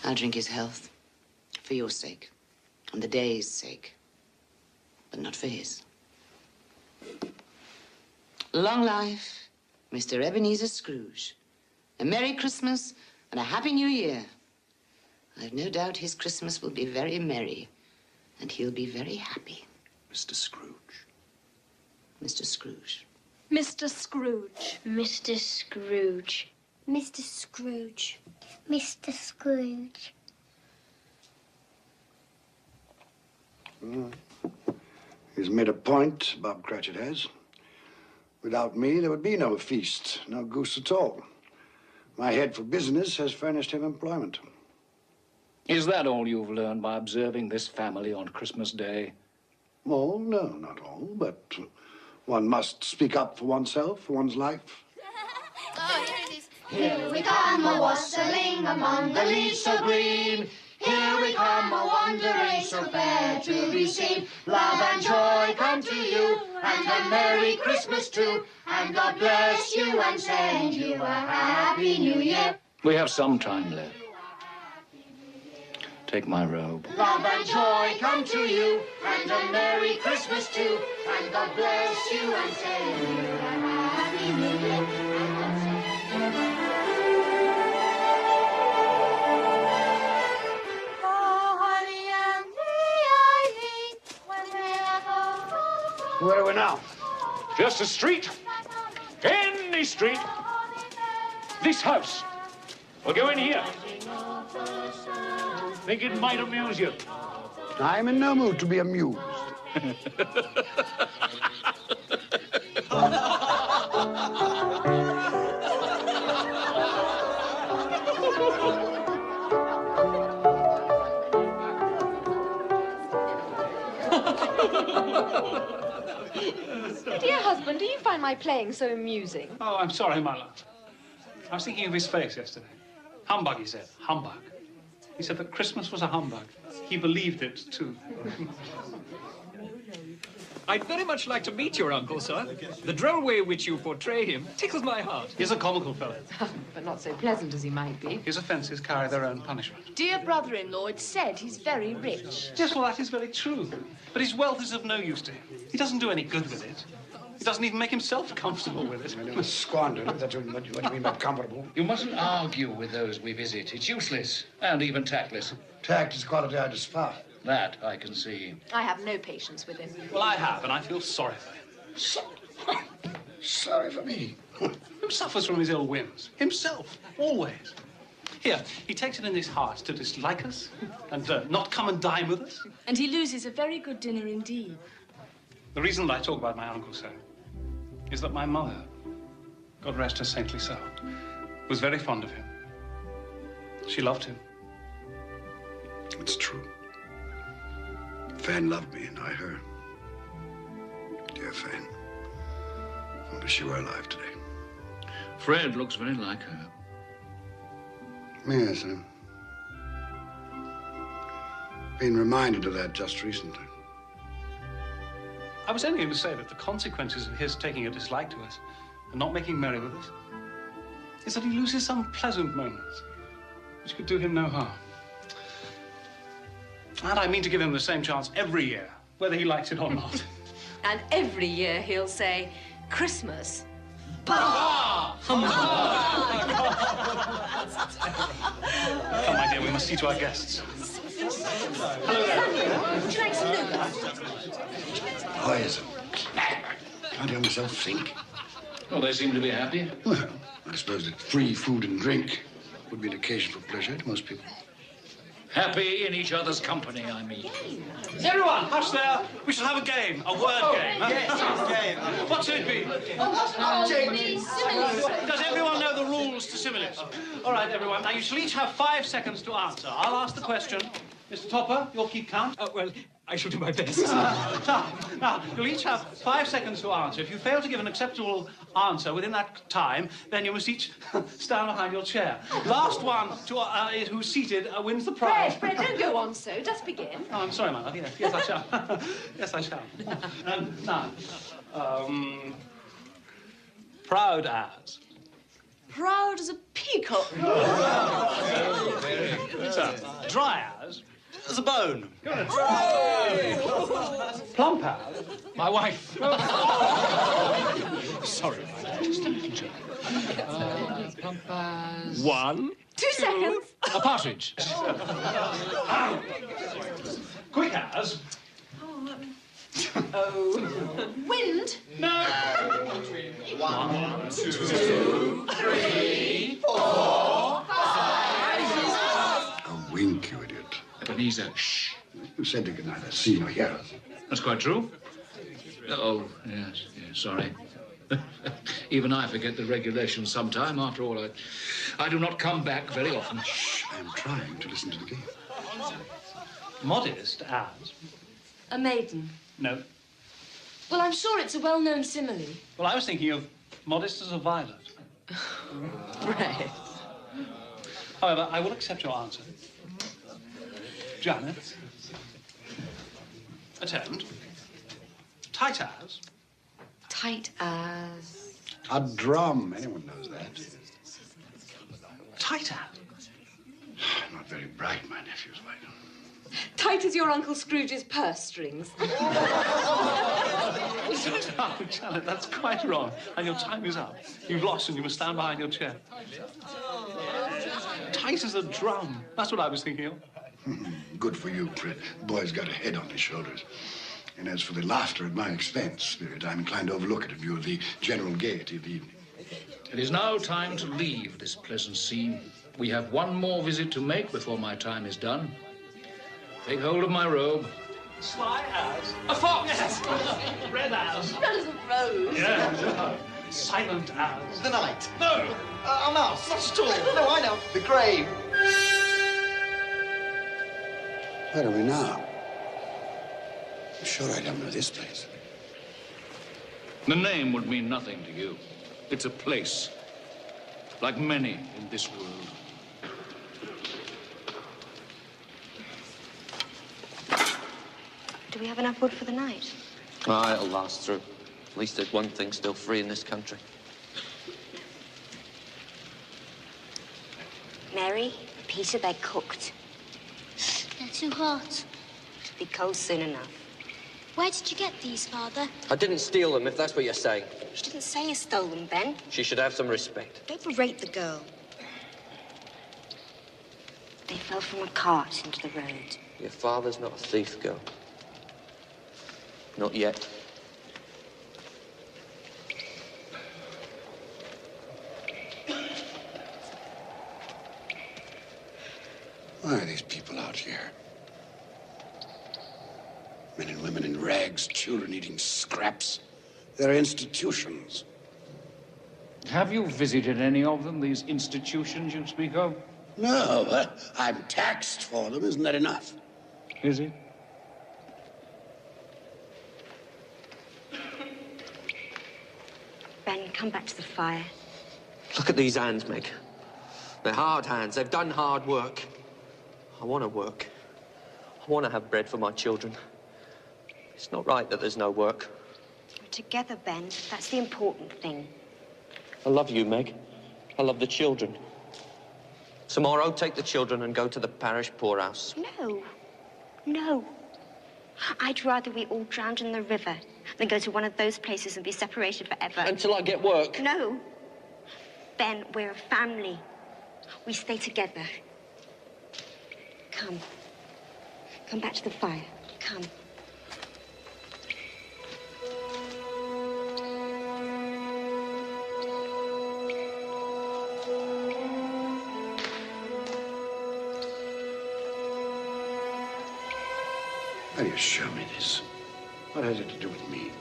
I'll drink his health, for your sake, and the day's sake, but not for his. Long life, Mr. Ebenezer Scrooge. A Merry Christmas and a Happy New Year. I've no doubt his Christmas will be very merry, and he'll be very happy. Mr. Scrooge. Mr. Scrooge. Mr. Scrooge. Mr. Scrooge. Mr. Scrooge. Mr. Scrooge. He's made a point, Bob Cratchit has. Without me, there would be no feast, no goose at all. My head for business has furnished him employment. Is that all you've learned by observing this family on Christmas Day? Well, no, not all, but one must speak up for oneself, for one's life. Oh, here it is. Here we come a-wassailing among the leaves so green. Here we come a-wandering so fair to be seen. Love and joy come to you, and a Merry Christmas too. And God bless you and send you a Happy New Year. We have some time left. Take my robe. Love and joy come to you, and a Merry Christmas too. And God bless you and send you a Happy New Year. Where are we now? Just a street. Any street. This house. We'll go in here. Think it might amuse you. I'm in no mood to be amused. Dear husband, do you find my playing so amusing? Oh, I'm sorry, my love. I was thinking of his face yesterday. Humbug, he said. Humbug. He said that Christmas was a humbug. He believed it, too. I'd very much like to meet your uncle, sir. The droll way in which you portray him tickles my heart. He's a comical fellow. But not so pleasant as he might be. His offences carry their own punishment. Dear brother-in-law, it's said he's very rich. Yes, well, that is very true. But his wealth is of no use to him. He doesn't do any good with it. He doesn't even make himself comfortable with it. You must squander it. That's what you mean by comfortable. You mustn't argue with those we visit. It's useless and even tactless. Tact is a quality I despise. That I can see. I have no patience with him. Well, I have, and I feel sorry for him. Sorry for me. Who suffers from his ill whims? Himself, always. Here, he takes it in his heart to dislike us and not come and dine with us. And he loses a very good dinner indeed. The reason that I talk about my uncle so is that my mother, God rest her saintly soul, was very fond of him. She loved him. It's true. Fan loved me, and I her. Dear Fan. I wish she were alive today. Fred looks very like her. Yes, I've been reminded of that just recently. I was only going to say that the consequences of his taking a dislike to us and not making merry with us is that he loses some pleasant moments which could do him no harm. And I mean to give him the same chance every year, whether he likes it or not. And every year he'll say, Christmas. Bah! Come, my dear, we must see to our guests. Hello there. Would you like some nougat? Boys, can't hear myself think. Well, they seem to be happy. Well, I suppose that free food and drink would be an occasion for pleasure to most people. Happy in each other's company, I mean. Everyone, hush there. We shall have a game, a word game. Huh? Yes, game. What should it be? Does everyone know the rules to similes? All right, everyone. Now, you shall each have 5 seconds to answer. I'll ask the question. Mr. Topper, you'll keep count. Well, I shall do my best. Now, you'll each have 5 seconds to answer. If you fail to give an acceptable answer within that time, then you must each stand behind your chair. Last one to, who's seated wins the prize. Fred, don't go on so. Just begin. Oh, I'm sorry, my love. Yes, I shall. Yes, I shall. Now, proud as. Proud as a peacock. So, dry as. As a bone. Good. Plump as. My wife. Sorry, just a little joke. Plump as... 1. 2 seconds. A partridge. Quick as. Wind. No. 1, 2, 3, 4, 5. A wink, you idiot. Ebenezer, shh. You said you could neither see nor hear us. That's quite true. Oh, yes, sorry. Even I forget the regulations sometime. After all, I do not come back very often. Shh, I am trying to listen to the game. Modest as. A maiden. No. Well, I'm sure it's a well-known simile. Well, I was thinking of modest as a violet. Right. However, I will accept your answer. Janet. Attend. Tight as. Tight as... A drum. Anyone knows that. Tight as. Not very bright, my nephew's like. Tight as your Uncle Scrooge's purse strings. Oh, Janet, that's quite wrong. And your time is up. You've lost and you must stand behind your chair. Tight as a drum. That's what I was thinking of. Good for you, Fred. The boy's got a head on his shoulders. And as for the laughter at my expense, Spirit, I'm inclined to overlook it in view of the general gaiety of the evening. It is now time to leave this pleasant scene. We have one more visit to make before my time is done. Take hold of my robe. Sly as. A fox! Yes. Red as. Red as a rose. Yeah. Silent as. The night. No. A mouse. Not at all. No, I know. The grave. Where are we now? I'm sure I don't know this place. The name would mean nothing to you. It's a place, like many in this world. Do we have enough wood for the night? Ah, it'll last through. At least there's one thing still free in this country. Mary, Peter, they're cooked. They're too hot. It'll be cold soon enough. Where did you get these, Father? I didn't steal them, if that's what you're saying. She didn't say you stole them, Ben. She should have some respect. Don't berate the girl. They fell from a cart into the road. Your father's not a thief, girl. Not yet. Why are these people out here? Men and women in rags, children eating scraps. They're institutions. Have you visited any of them, these institutions you speak of? No, I'm taxed for them. Isn't that enough? Is it? Ben, come back to the fire. Look at these hands, Meg. They're hard hands. They've done hard work. I want to work. I want to have bread for my children. It's not right that there's no work. We're together, Ben. That's the important thing. I love you, Meg. I love the children. Tomorrow, take the children and go to the parish poorhouse. No. No. I'd rather we all drowned in the river than go to one of those places and be separated forever. Until I get work. No. Ben, we're a family. We stay together. Come. Come back to the fire. Come. Why do you show me this? What has it to do with me?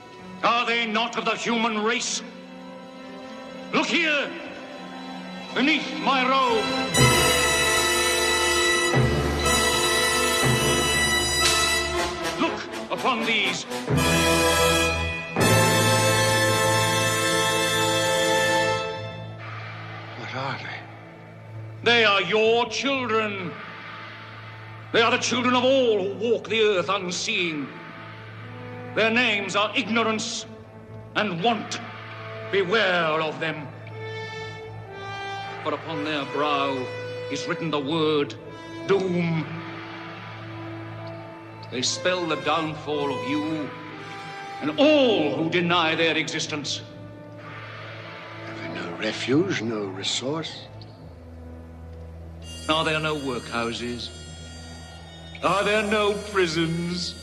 Are they not of the human race? Look here, beneath my robe. Look upon these. What are they? They are your children. They are the children of all who walk the earth unseeing. Their names are ignorance and want. Beware of them. For upon their brow is written the word doom. They spell the downfall of you and all who deny their existence. Have they no refuge, no resource? Are there no workhouses? Are there no prisons?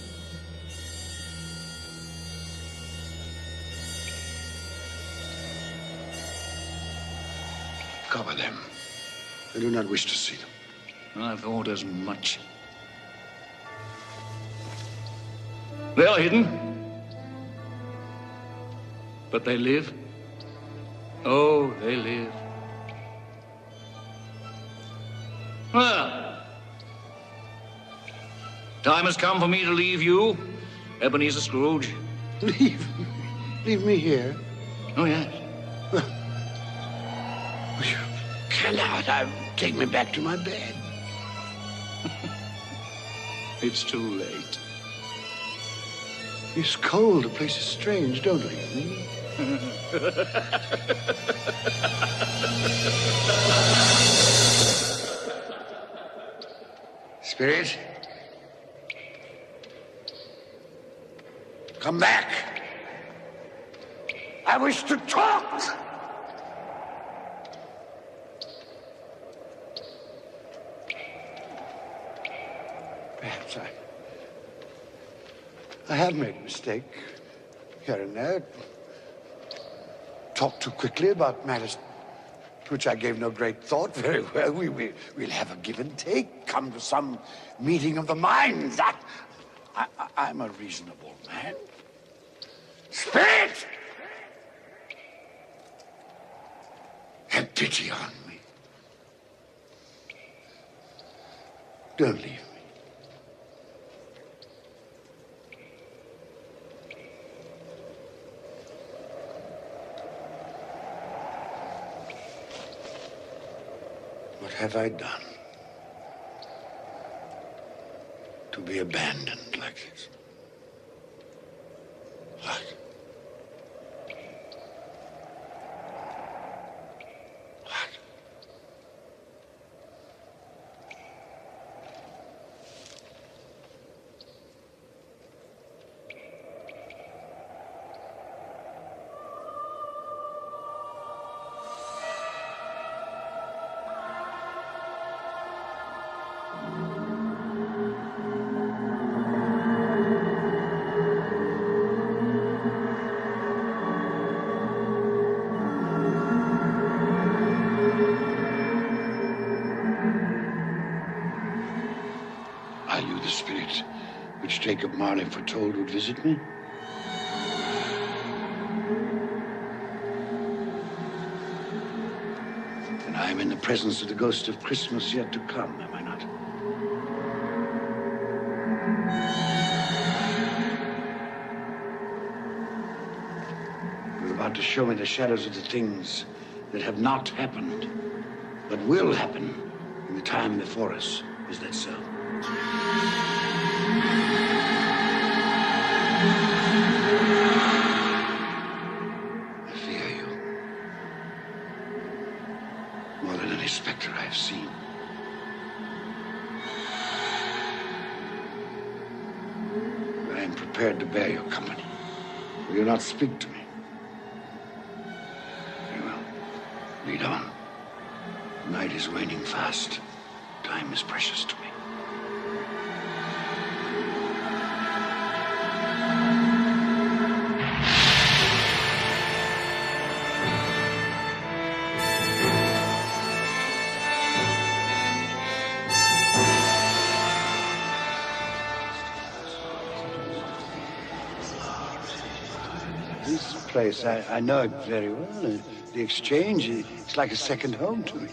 Cover them. I do not wish to see them. I thought as much. They are hidden. But they live. Oh, they live. Well, time has come for me to leave you, Ebenezer Scrooge. Leave? Leave me here? Oh, yes. You cannot. Take me back to my bed. It's too late. It's cold. The place is strange. Don't leave me. Spirit, come back. I wish to talk. Perhaps I have made a mistake here and there. Talked too quickly about matters to which I gave no great thought. Very well, we'll have a give and take. Come to some meeting of the minds. I'm a reasonable man. Spirit! Have pity on me. Don't leave me. What have I done to be abandoned like this? What? Are you the spirit which Jacob Marley foretold would visit me? And I am in the presence of the ghost of Christmas yet to come, am I not? You're about to show me the shadows of the things that have not happened, but will happen in the time before us. Is that so? I fear you. prepared to bear your company. Will you not speak to me? Very well. Lead on. Night is waning fast. Time is precious to me. This place, I know it very well. The Exchange, it's like a second home to me.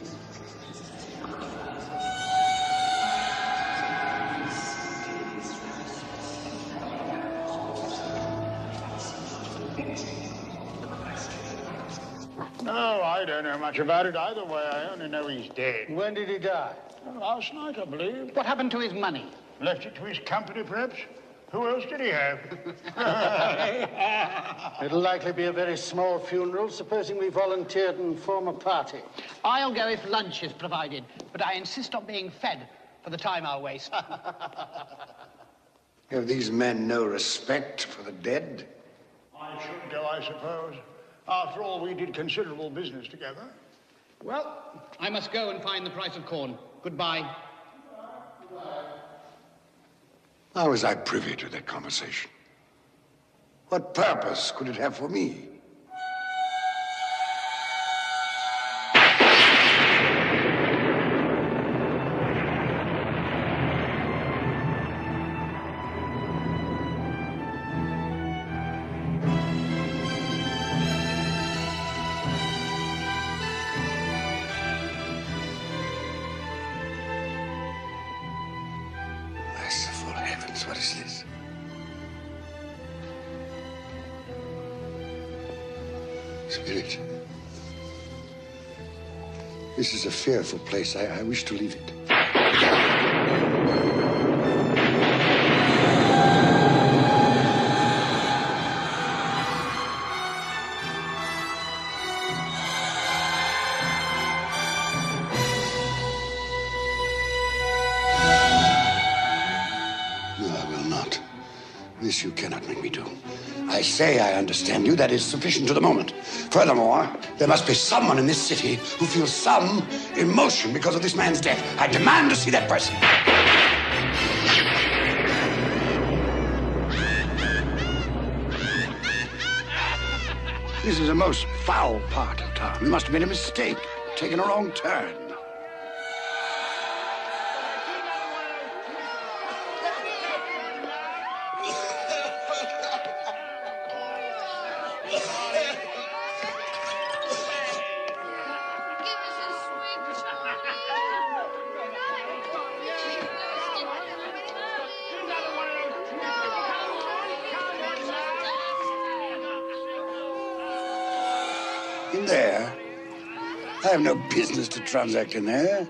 No, I don't know much about it either way. I only know he's dead. When did he die? Last night, I believe. What happened to his money? Left it to his company, perhaps? Who else did he have? It'll likely be a very small funeral, supposing we volunteered and form a party. I'll go if lunch is provided, but I insist on being fed for the time I'll waste. Have these men no respect for the dead? I should go, I suppose. After all, we did considerable business together. Well, I must go and find the price of corn. Goodbye. How was I privy to that conversation? What purpose could it have for me? Merciful heavens, what is this? Spirit, this is a fearful place. I wish to leave it. No, I will not. This you cannot make me do. I say I understand you. That is sufficient to the moment. Furthermore, there must be someone in this city who feels some emotion because of this man's death. I demand to see that person. This is a most foul part of town. We must have made a mistake, taken a wrong turn. In there? I have no business to transact in there.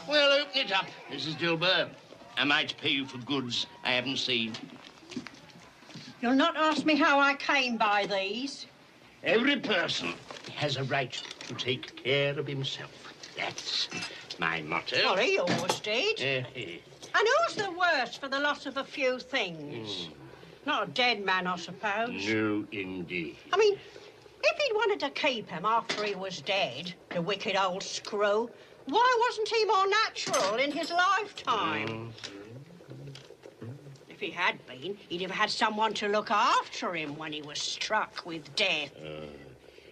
Well, open it up, Mrs. Dilber. Am I to pay you for goods I haven't seen? You'll not ask me how I came by these. Every person has a right to take care of himself. That's my motto. Well, he always did. And who's the worse for the loss of a few things? Not a dead man, I suppose. No, indeed. I mean, if he'd wanted to keep him after he was dead, the wicked old screw, why wasn't he more natural in his lifetime? If he had been, he'd have had someone to look after him when he was struck with death.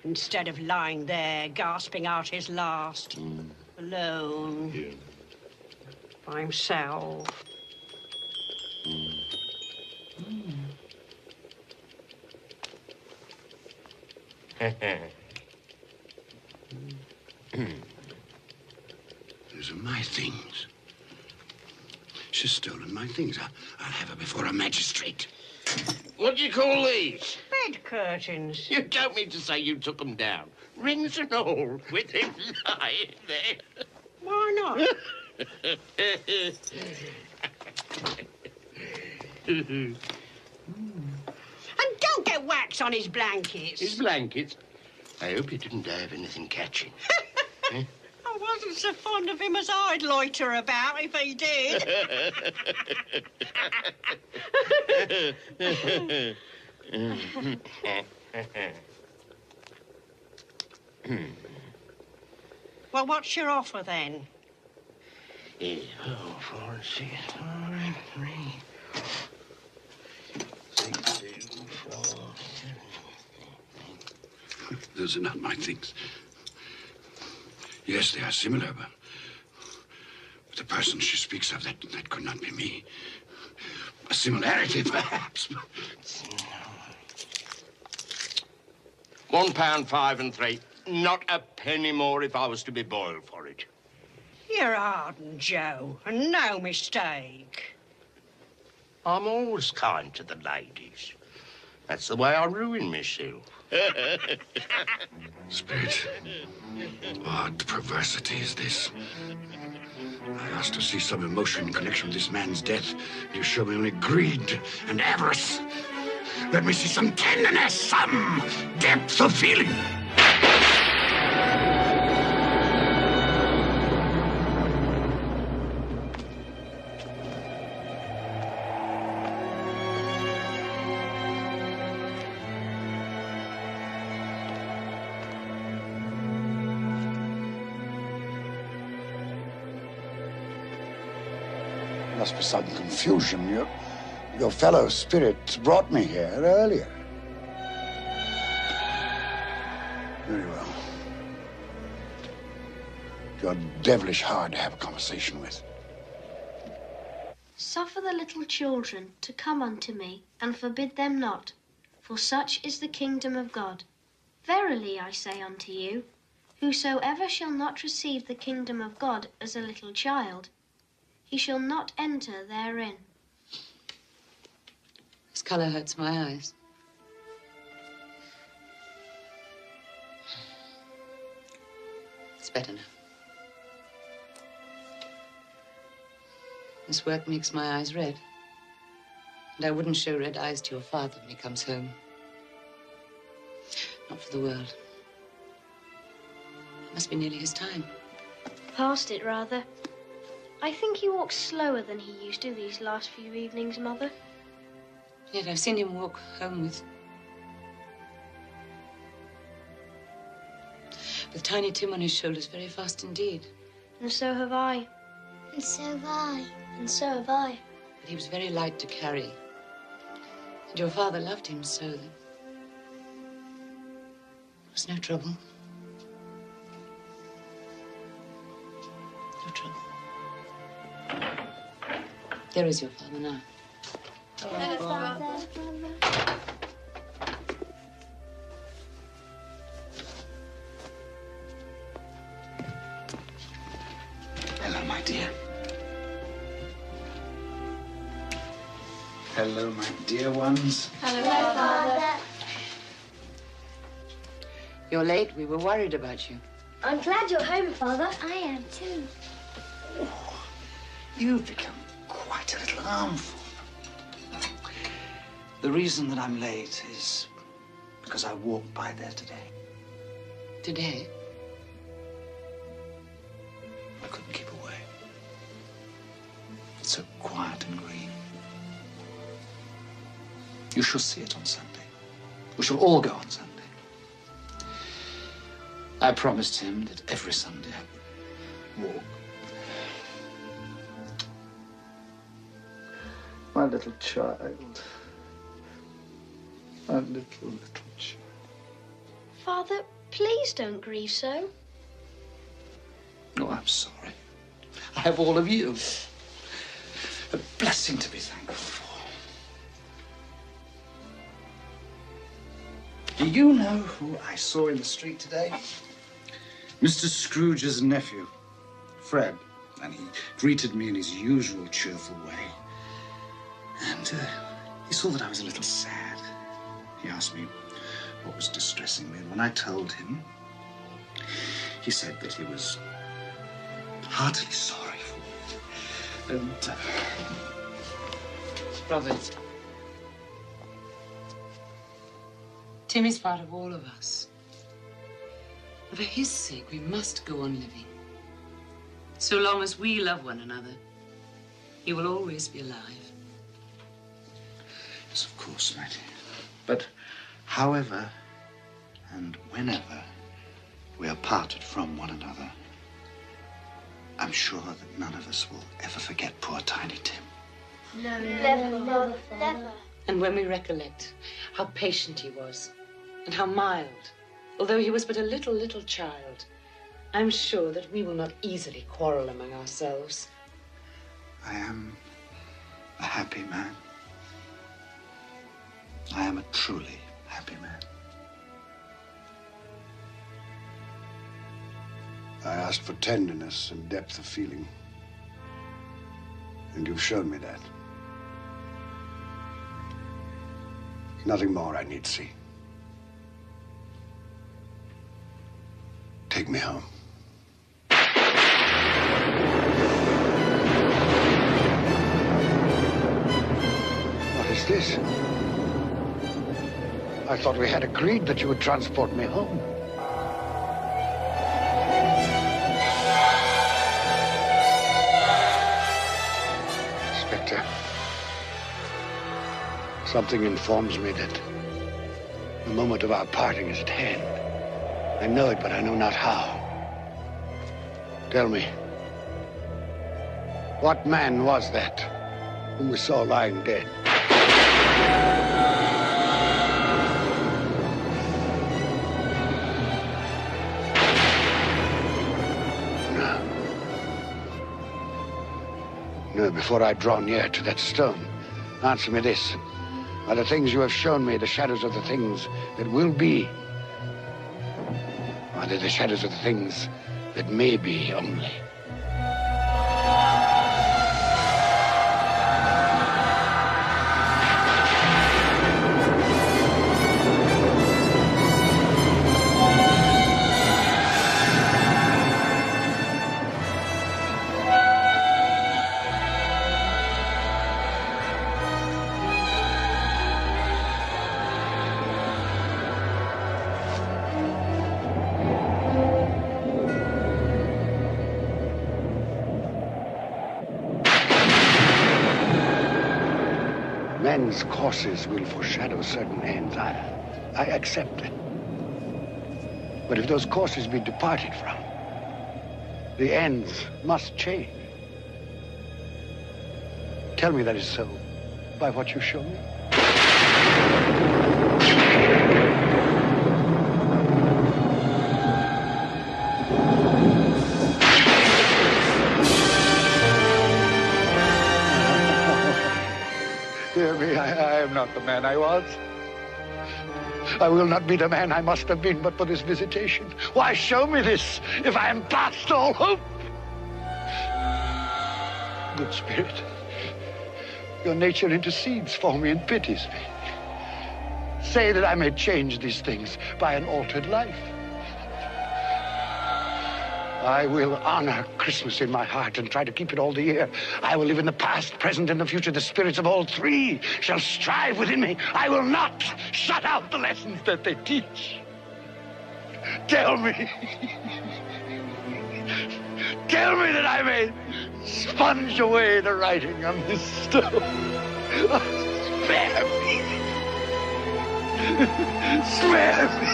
Instead of lying there, gasping out his last, alone, by himself. Those are my things. She's stolen my things. I'll have her before a magistrate. What do you call these? Bed curtains. You don't mean to say you took them down, rings and all, with him lying there. Why not? get wax on his blankets. His blankets? I hope he didn't die of anything catching. Eh? I wasn't so fond of him as I'd loiter about if he did. Well, what's your offer then? 4, 6, 5, 3, 6, 2, 4, 7. Those are not my things. Yes, they are similar, but the person she speaks of, that could not be me. A similarity, perhaps. £1.5 3. Not a penny more if I was to be boiled for it. You're hardened, Joe, and no mistake. I'm always kind to the ladies. That's the way I ruin myself. Spirit, odd perversity is this. I asked to see some emotion in connection with this man's death. You show me only greed and avarice. Let me see some tenderness, some depth of feeling. Must be some confusion. Your fellow spirit brought me here earlier. Very well. You're devilish hard to have a conversation with. Suffer the little children to come unto me, and forbid them not, for such is the kingdom of God. Verily I say unto you, whosoever shall not receive the kingdom of God as a little child, he shall not enter therein. This colour hurts my eyes. It's better now. This work makes my eyes red. And I wouldn't show red eyes to your father when he comes home. Not for the world. It must be nearly his time. Past it, rather. I think he walks slower than he used to these last few evenings, Mother. Yet I've seen him walk home with Tiny Tim on his shoulders very fast indeed. And so have I. And so have I. And so have I. But he was very light to carry. And your father loved him so that there was no trouble. No trouble. There is your father now. Hello, Father. Hello, my dear. Hello, my dear ones. Hello, Father. You're late. We were worried about you. I'm glad you're home, Father. I am too. You've become quite a little armful. The reason that I'm late is because I walked by there today. Today? I couldn't keep away. It's so quiet and green. You shall see it on Sunday. We shall all go on Sunday. I promised him that every Sunday I would walk. My little child. My little child. Father, please don't grieve so. Oh, I'm sorry. I have all of you. A blessing to be thankful for. Do you know who I saw in the street today? Mr. Scrooge's nephew, Fred. And he greeted me in his usual cheerful way. And he saw that I was a little sad. He asked me what was distressing me. And when I told him, he said that he was heartily sorry for it. And, Brothers, Tim is part of all of us. And for his sake, we must go on living. So long as we love one another, he will always be alive. Yes, of course, my dear. But however and whenever we are parted from one another, I'm sure that none of us will ever forget poor Tiny Tim. No, never, never. And when we recollect how patient he was and how mild, although he was but a little child, I'm sure that we will not easily quarrel among ourselves. I am a happy man. I am a truly happy man. I asked for tenderness and depth of feeling, and you've shown me that. Nothing more I need see. Take me home. What is this? I thought we had agreed that you would transport me home. Inspector, something informs me that the moment of our parting is at hand. I know it, but I know not how. Tell me, what man was that whom we saw lying dead? No, before I draw near to that stone, answer me this. Are the things you have shown me the shadows of the things that will be? Are they the shadows of the things that may be only? Men's courses will foreshadow certain ends. I accept it. But if those courses be departed from, the ends must change. Tell me that is so by what you show me. Dear me, I am not the man I was. I will not be the man I must have been but for this visitation. Why show me this if I am past all hope? Good Spirit, your nature intercedes for me and pities me. Say that I may change these things by an altered life. I will honor Christmas in my heart and try to keep it all the year. I will live in the past, present, and the future. The spirits of all three shall strive within me. I will not shut out the lessons that they teach. Tell me. Tell me that I may sponge away the writing on this stone. Spare me. Spare me.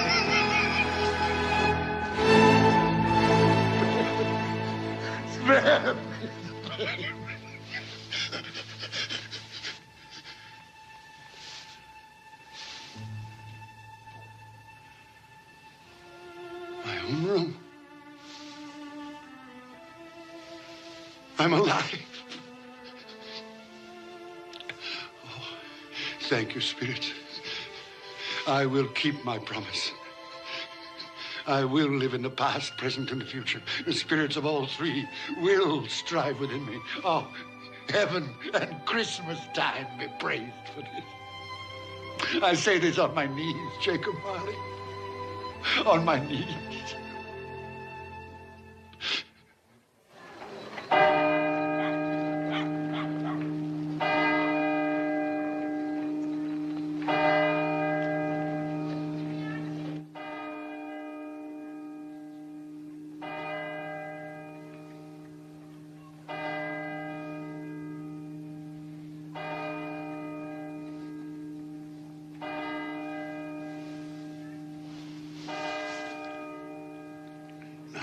Spare me. My own room. I'm alive. Oh, thank you, Spirit. I will keep my promise. I will live in the past, present, and the future. The spirits of all three will strive within me. Oh, heaven and Christmas time be praised for this. I say this on my knees, Jacob Marley. On my knees.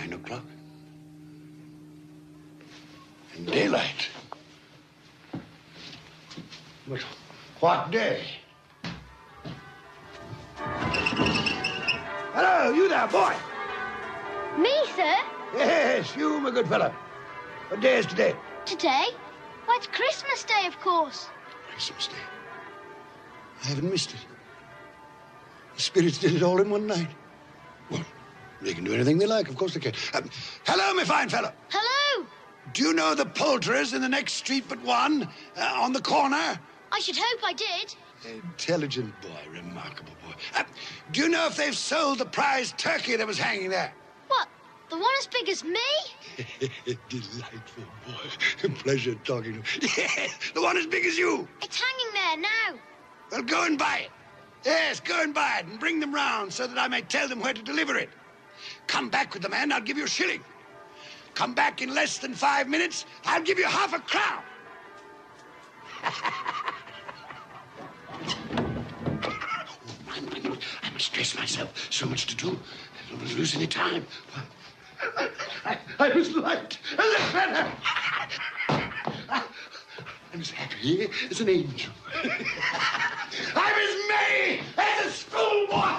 9 o'clock. And daylight. But what day? Hello, you there, boy. Me, sir? Yes, you, my good fellow. What day is today? Today? Why, it's Christmas Day, of course. Christmas Day. I haven't missed it. The spirits did it all in one night. Well, they can do anything they like. Of course they can. Hello, my fine fellow. Hello. Do you know the poulterers in the next street but one, on the corner? I should hope I did. Intelligent boy, remarkable boy. Do you know if they've sold the prize turkey that was hanging there? What? The one as big as me? Delightful boy. Pleasure talking to you. The one as big as you. It's hanging there now. Well, go and buy it. Yes, go and buy it and bring them round so that I may tell them where to deliver it. Come back with the man, I'll give you a shilling. Come back in less than 5 minutes, I'll give you half a crown. I must dress myself. So much to do. I don't lose any time. I was light. I'm as happy as an angel. I'm as merry as a schoolboy.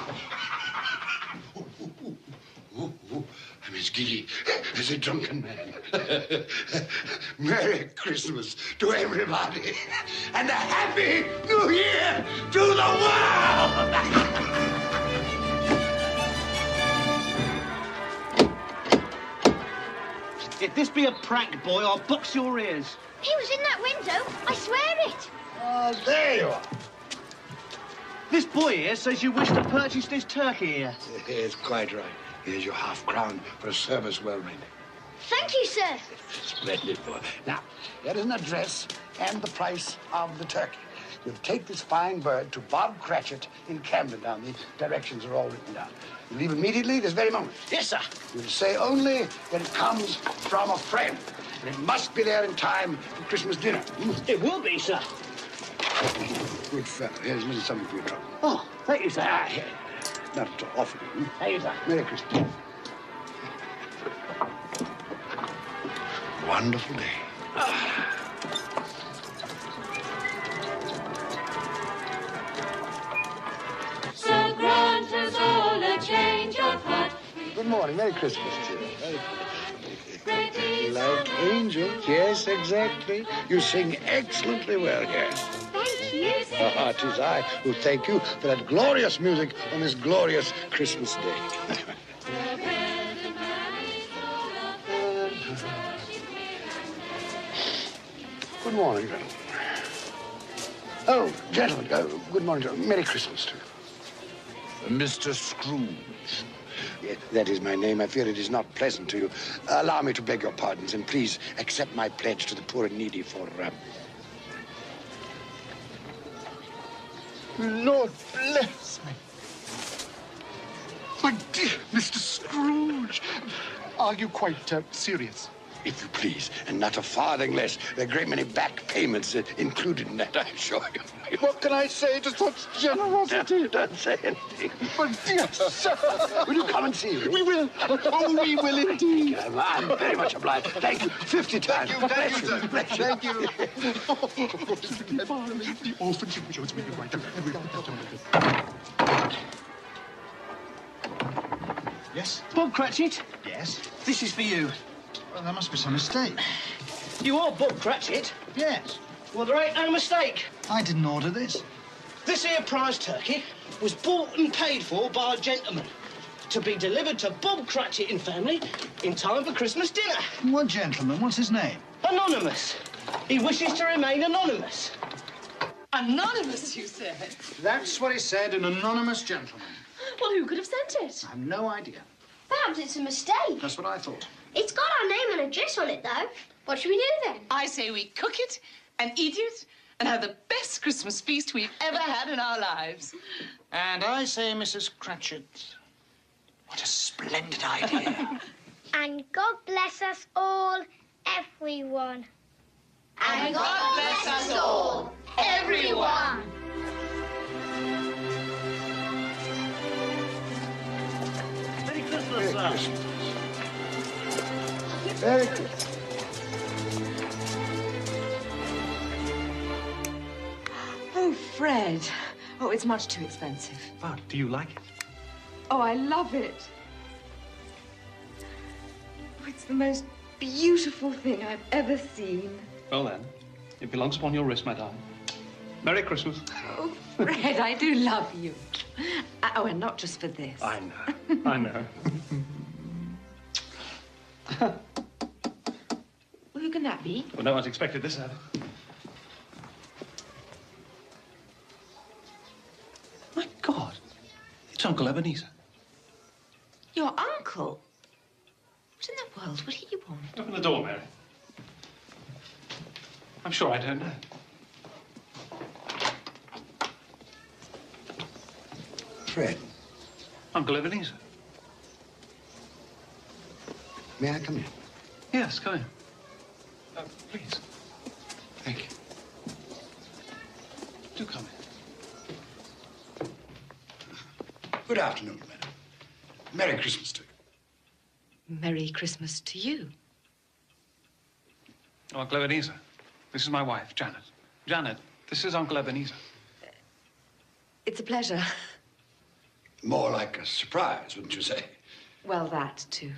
I'm as giddy as a drunken man. Merry Christmas to everybody, and a Happy New Year to the world! If this be a prank, boy, I'll box your ears. He was in that window. I swear it. Oh, there you are. This boy here says you wish to purchase this turkey here. Yes, quite right. Here's your half-crown for a service well rendered. Thank you, sir. Splendid boy. Now, there is an address and the price of the turkey. You'll take this fine bird to Bob Cratchit in Camden Town. The directions are all written down. You leave immediately this very moment. Yes, sir. You'll say only that it comes from a friend. And it must be there in time for Christmas dinner. It will be, sir. Good fellow. Here's a little something for your trouble. Oh, thank you, sir. Here. Not to offer you. Thank you, sir. Merry Christmas. Wonderful day. So grant us all a change of heart. Good morning. Merry Christmas to you. Merry Great is Like angels. Yes, exactly. You sing excellently well here. Thank you. It is I who thank you for that glorious music on this glorious Christmas day. Good morning, gentlemen. Oh, gentlemen, good morning, gentlemen. Merry Christmas to you. Mr. Scrooge. Yes, that is my name. I fear it is not pleasant to you. Allow me to beg your pardons, and please accept my pledge to the poor and needy for... Lord bless me. My dear Mr. Scrooge, are you quite serious? If you please, and not a farthing less. There are a great many back payments included in that, I assure you. What can I say to such generosity? Don't say anything. But dear sir... Will you come and see me? We will. Oh, we will indeed. I'm very much obliged. Thank you 50 times. Thank you, sir. Bless you. Thank you. The orphanage shows me the right. Yes? Bob Cratchit? Yes? This is for you. Well, there must be some mistake. You are Bob Cratchit? Yes. Well, there ain't no mistake. I didn't order this. This here prize turkey was bought and paid for by a gentleman to be delivered to Bob Cratchit and family in time for Christmas dinner. What gentleman? What's his name? Anonymous. He wishes to remain anonymous. Anonymous, you said? That's what he said, an anonymous gentleman. Well, who could have sent it? I have no idea. Perhaps it's a mistake. That's what I thought. It's got our name and address on it, though. What should we do then? I say we cook it and eat it and have the best Christmas feast we've ever had in our lives. And I say, Mrs. Cratchit, what a splendid idea. And God bless us all, everyone. And God bless us all, everyone. Merry Christmas, Merry sir. Christmas. Merry Christmas. Oh, Fred. Oh, it's much too expensive. But do you like it? Oh, I love it. Oh, it's the most beautiful thing I've ever seen. Well then, it belongs upon your wrist, my darling. Merry Christmas. Oh, Fred, I do love you. Oh, and not just for this. I know. I know. Well, who can that be? Well, no one's expected this out of it. My God, it's Uncle Ebenezer. Your uncle? What in the world would he want? Open the door, Mary. I'm sure I don't know. Fred. Uncle Ebenezer. May I come in? Yes, come in. Please. Thank you. Do come in. Good afternoon, madam. Merry Christmas to you. Merry Christmas to you. Oh, Uncle Ebenezer, this is my wife, Janet. Janet, this is Uncle Ebenezer. It's a pleasure. More like a surprise, wouldn't you say? Well, that, too.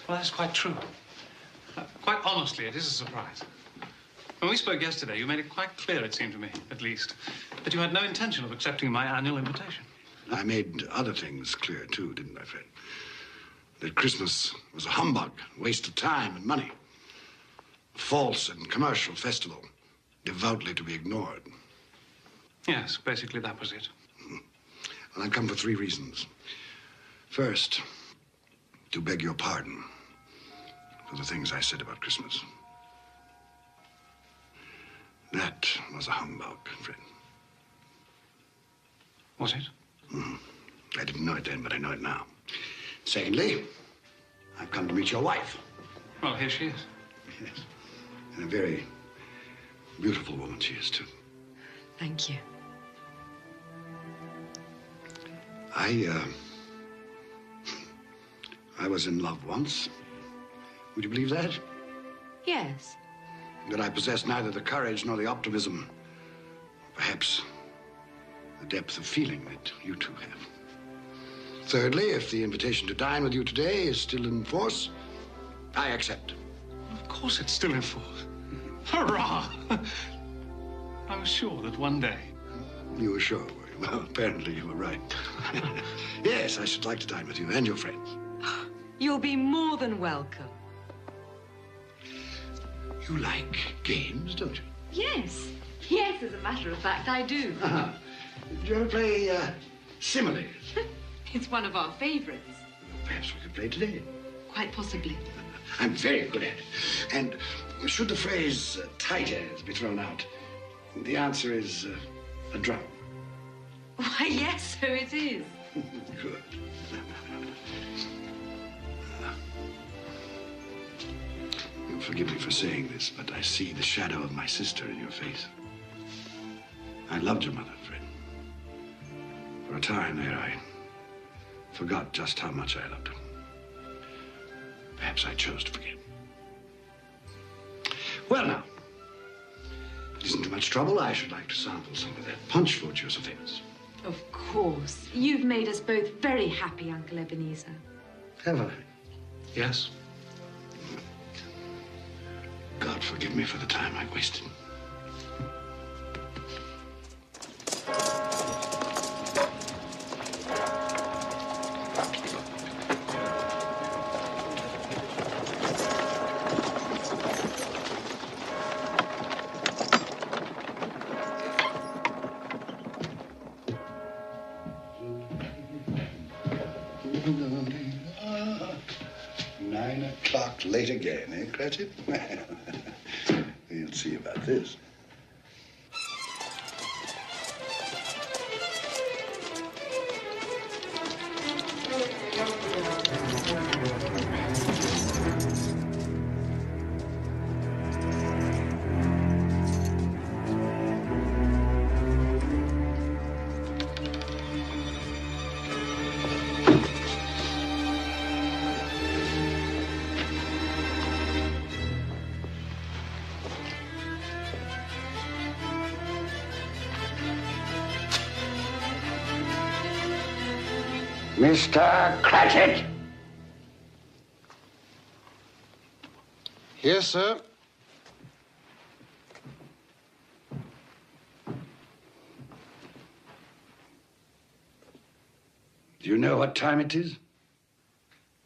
Well, that's quite true. Quite honestly, it is a surprise. When we spoke yesterday, you made it quite clear, it seemed to me, at least, that you had no intention of accepting my annual invitation. I made other things clear, too, didn't I, Fred? That Christmas was a humbug, a waste of time and money. A false and commercial festival, devoutly to be ignored. Yes, basically that was it. Well, I've come for 3 reasons. First, to beg your pardon for the things I said about Christmas. That was a humbug, Fred. Was it? I didn't know it then, but I know it now. Secondly, I've come to meet your wife. Well, here she is. Yes. And a very beautiful woman she is, too. Thank you. I was in love once. Would you believe that? Yes. But I possess neither the courage nor the optimism, perhaps the depth of feeling that you two have. Thirdly, if the invitation to dine with you today is still in force, I accept. Of course it's still in force. Hurrah! I was sure that one day. You were sure, were you? Well, apparently you were right. Yes, I should like to dine with you and your friends. You'll be more than welcome. You like games, don't you? Yes. Yes, as a matter of fact, I do. Uh-huh. Do you ever play similes? It's one of our favorites. Perhaps we could play today. Quite possibly. I'm very good at it. And should the phrase tight as be thrown out, the answer is a drum. Why, yes, so it is. Good. You'll forgive me for saying this, but I see the shadow of my sister in your face. I loved your mother, Fred. For a time there, I forgot just how much I loved her. Perhaps I chose to forget. Well, now, if it isn't too much trouble, I should like to sample some of that punch fruit you're so famous. Of course. You've made us both very happy, Uncle Ebenezer. Have I? Yes. God forgive me for the time I wasted. Late again, eh, Cratchit? We'll see about this. Mr. Cratchit! Yes, sir. Do you know what time it is?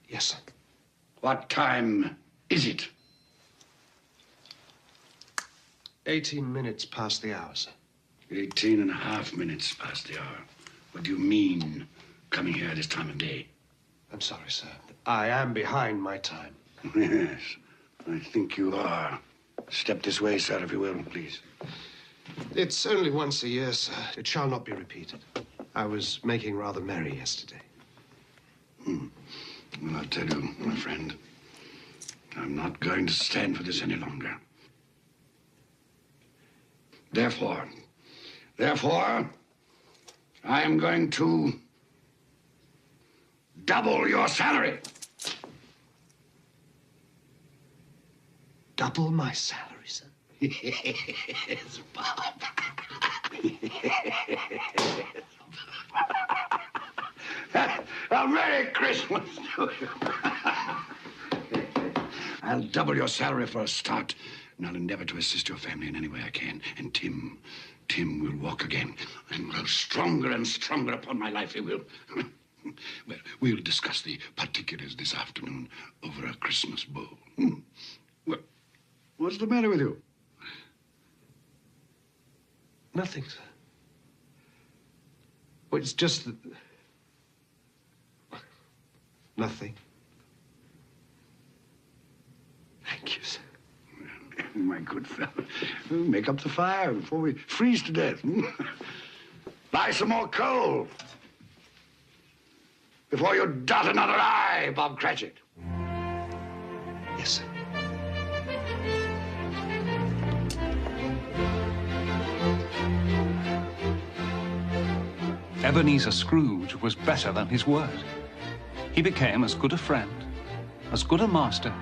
Yes, sir. What time is it? 18 minutes past the hour, sir. 18 and a half minutes past the hour. What do you mean, coming here this time of day? I'm sorry, sir. I am behind my time. Yes, I think you are. Step this way, sir, if you will, please. It's only once a year, sir. It shall not be repeated. I was making rather merry yesterday. Well, I'll tell you, my friend, I'm not going to stand for this any longer. Therefore, I am going to double your salary. Double my salary, sir? Yes, Bob. A Merry Christmas to you. I'll double your salary for a start, and I'll endeavor to assist your family in any way I can. And Tim will walk again and grow stronger and stronger upon my life, he will. Well, we'll discuss the particulars this afternoon over a Christmas bowl. Well, what's the matter with you? Nothing, sir. Well, it's just that... Nothing. Thank you, sir. My good fellow, make up the fire before we freeze to death. Buy some more coal before you dot another I, Bob Cratchit. Yes, sir. Ebenezer Scrooge was better than his word. He became as good a friend, as good a master,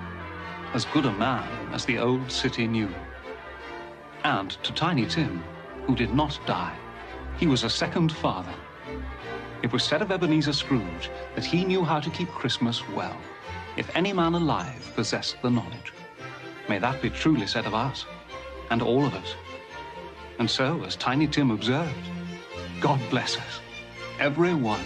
as good a man as the old city knew. And to Tiny Tim, who did not die, he was a second father. It was said of Ebenezer Scrooge that he knew how to keep Christmas well, if any man alive possessed the knowledge. May that be truly said of us, and all of us. And so, as Tiny Tim observed, God bless us, every one.